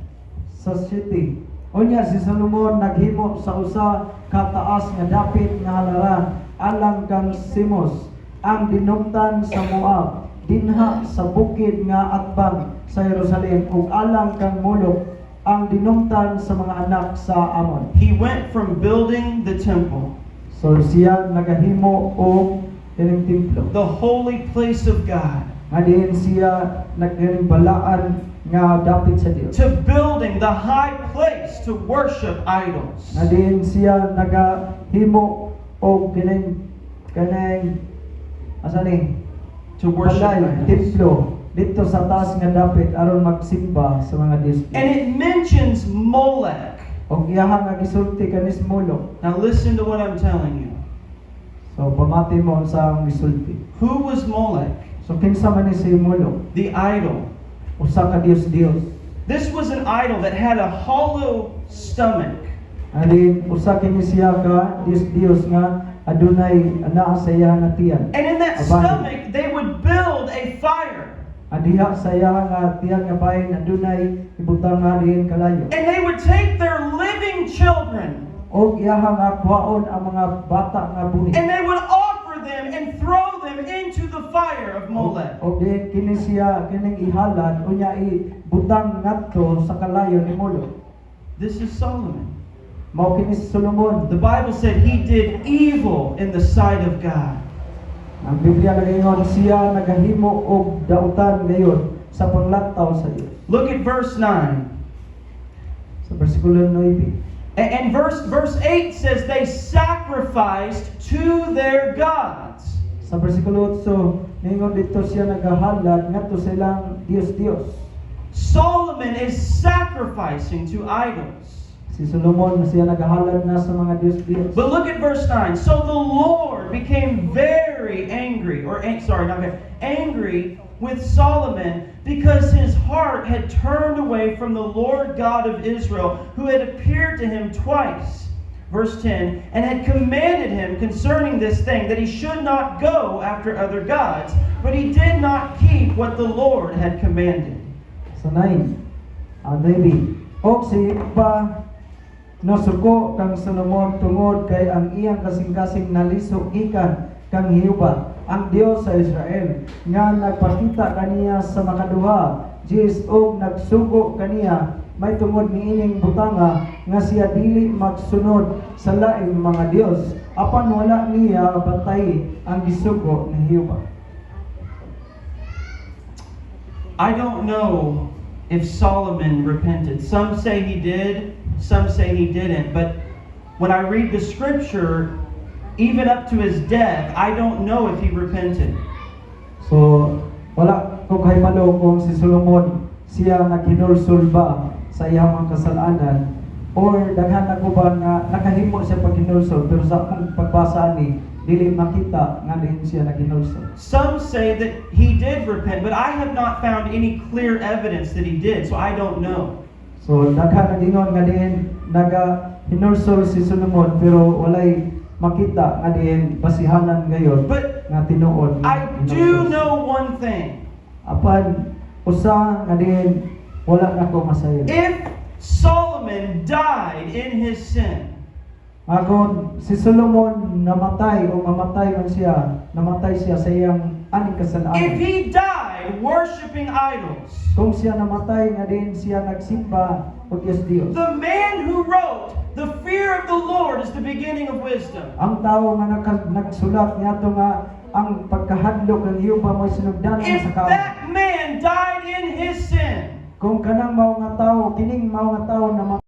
S2: Sa city. Unya si Solomon naghimo sa usa ka taas nga dapit nga halaran alang kang Simos ang dinumtan sa Moab dinha sa bukid nga atbang sa Jerusalem ug alang kang Molok ang dinumtan sa mga anak sa Amon.
S1: He went from building the temple,
S2: So siya nagahimo og ining templo.
S1: the holy place of God,
S2: Nga diin siya nagbalaan nga dapit sa Dios.
S1: to building the high place to worship idols.
S2: Nga diin siya nagahimo og kanang asa ni
S1: To worship
S2: balay
S1: idols.
S2: templo dito sa taas nga dapit aron magsimba sa mga Dios.
S1: And it mentions Molech.
S2: Og iyahang nga gisulti kanis Molok.
S1: Now listen to what I'm telling you.
S2: So pamati mo sa ang gisulti.
S1: Who was Molech?
S2: So kinsa man ni si Molok?
S1: The idol.
S2: Usa ka Dios.
S1: This was an idol that had a hollow stomach.
S2: Alin usa kini siya ka Dios nga adunay anaa sa iya nga tiyan.
S1: And in that
S2: Abay.
S1: stomach, they would build a fire.
S2: Adiha sa iya nga tiyan nga bahin adunay ibutang nga diin kalayo.
S1: And they would take their living children
S2: Og iyahang akwaon ang mga bata nga buhi.
S1: and they would offer them and throw them into the fire of Molech.
S2: Og din kini siya kining ihalad unya ibutang ngadto sa kalayo ni Molok.
S1: This is Solomon.
S2: Mao kini si Solomon.
S1: The Bible said he did evil in the sight of God.
S2: Ang Biblia nagaingon siya nagahimo og dautan gayon sa panglataw sa Dios.
S1: Look at verse 9.
S2: Sa bersikulo 9.
S1: And verse 8 says they sacrificed to their gods.
S2: Sa bersikulo 8 ningon dito siya nagahalad ngadto sa ilang Dios.
S1: Solomon is sacrificing to idols.
S2: Si Solomon siya nagahalad na sa mga Dios.
S1: But look at verse 9. So the Lord became very angry, angry with Solomon because his heart had turned away from the Lord God of Israel, who had appeared to him twice. Verse 10, and had commanded him concerning this thing that he should not go after other gods, but he did not keep what the Lord had commanded.
S2: Sa 9. David. Og si pa nasuko kang Solomon tungod kay ang iyang kasing-kasing nalisod gikan kang Hiuba ang Dios sa Israel nga nagpakita kaniya sa makaduha Jis og nagsugo kaniya may tungod niining butanga nga siya dili magsunod sa laing mga Dios apan wala niya bantay ang gisugo ni Hiuba.
S1: I don't know if Solomon repented. Some say he did, some say he didn't. But when I read the scripture, even up to his death, I don't know if he repented.
S2: So, wala ko kahibalo kung si Solomon siya naghinulsol ba sa iyang mga kasalanan or daghan ako ba nga nakahimo siya pag hinulsol pero sa akong pagbasa ni dili makita nga din siya naghinulsol.
S1: Some say that he did repent, but I have not found any clear evidence that he did, so I don't know.
S2: So, daghan na dingon nga din naga hinulsol si Solomon pero walay makita nga din basihanan ngayon
S1: But
S2: nga tinuod. nga
S1: I do
S2: hinulsol.
S1: know one thing.
S2: Apan usa nga din wala na ko masayo.
S1: If Solomon died in his sin,
S2: Agon si Solomon namatay o mamatay man siya, namatay siya sa iyang aning
S1: if
S2: kasalanan.
S1: he died worshiping idols,
S2: Kung siya namatay nga din siya nagsimba og Diyos.
S1: the man who wrote, "The fear of the Lord is the beginning of wisdom,"
S2: Ang tao nga nagsulat niadto nga ang pagkahadlok ng Jehova mo sinugdanan
S1: if
S2: sa kaon.
S1: that man died in his sin,
S2: Kung kanang mao nga tao, kining mao nga tao na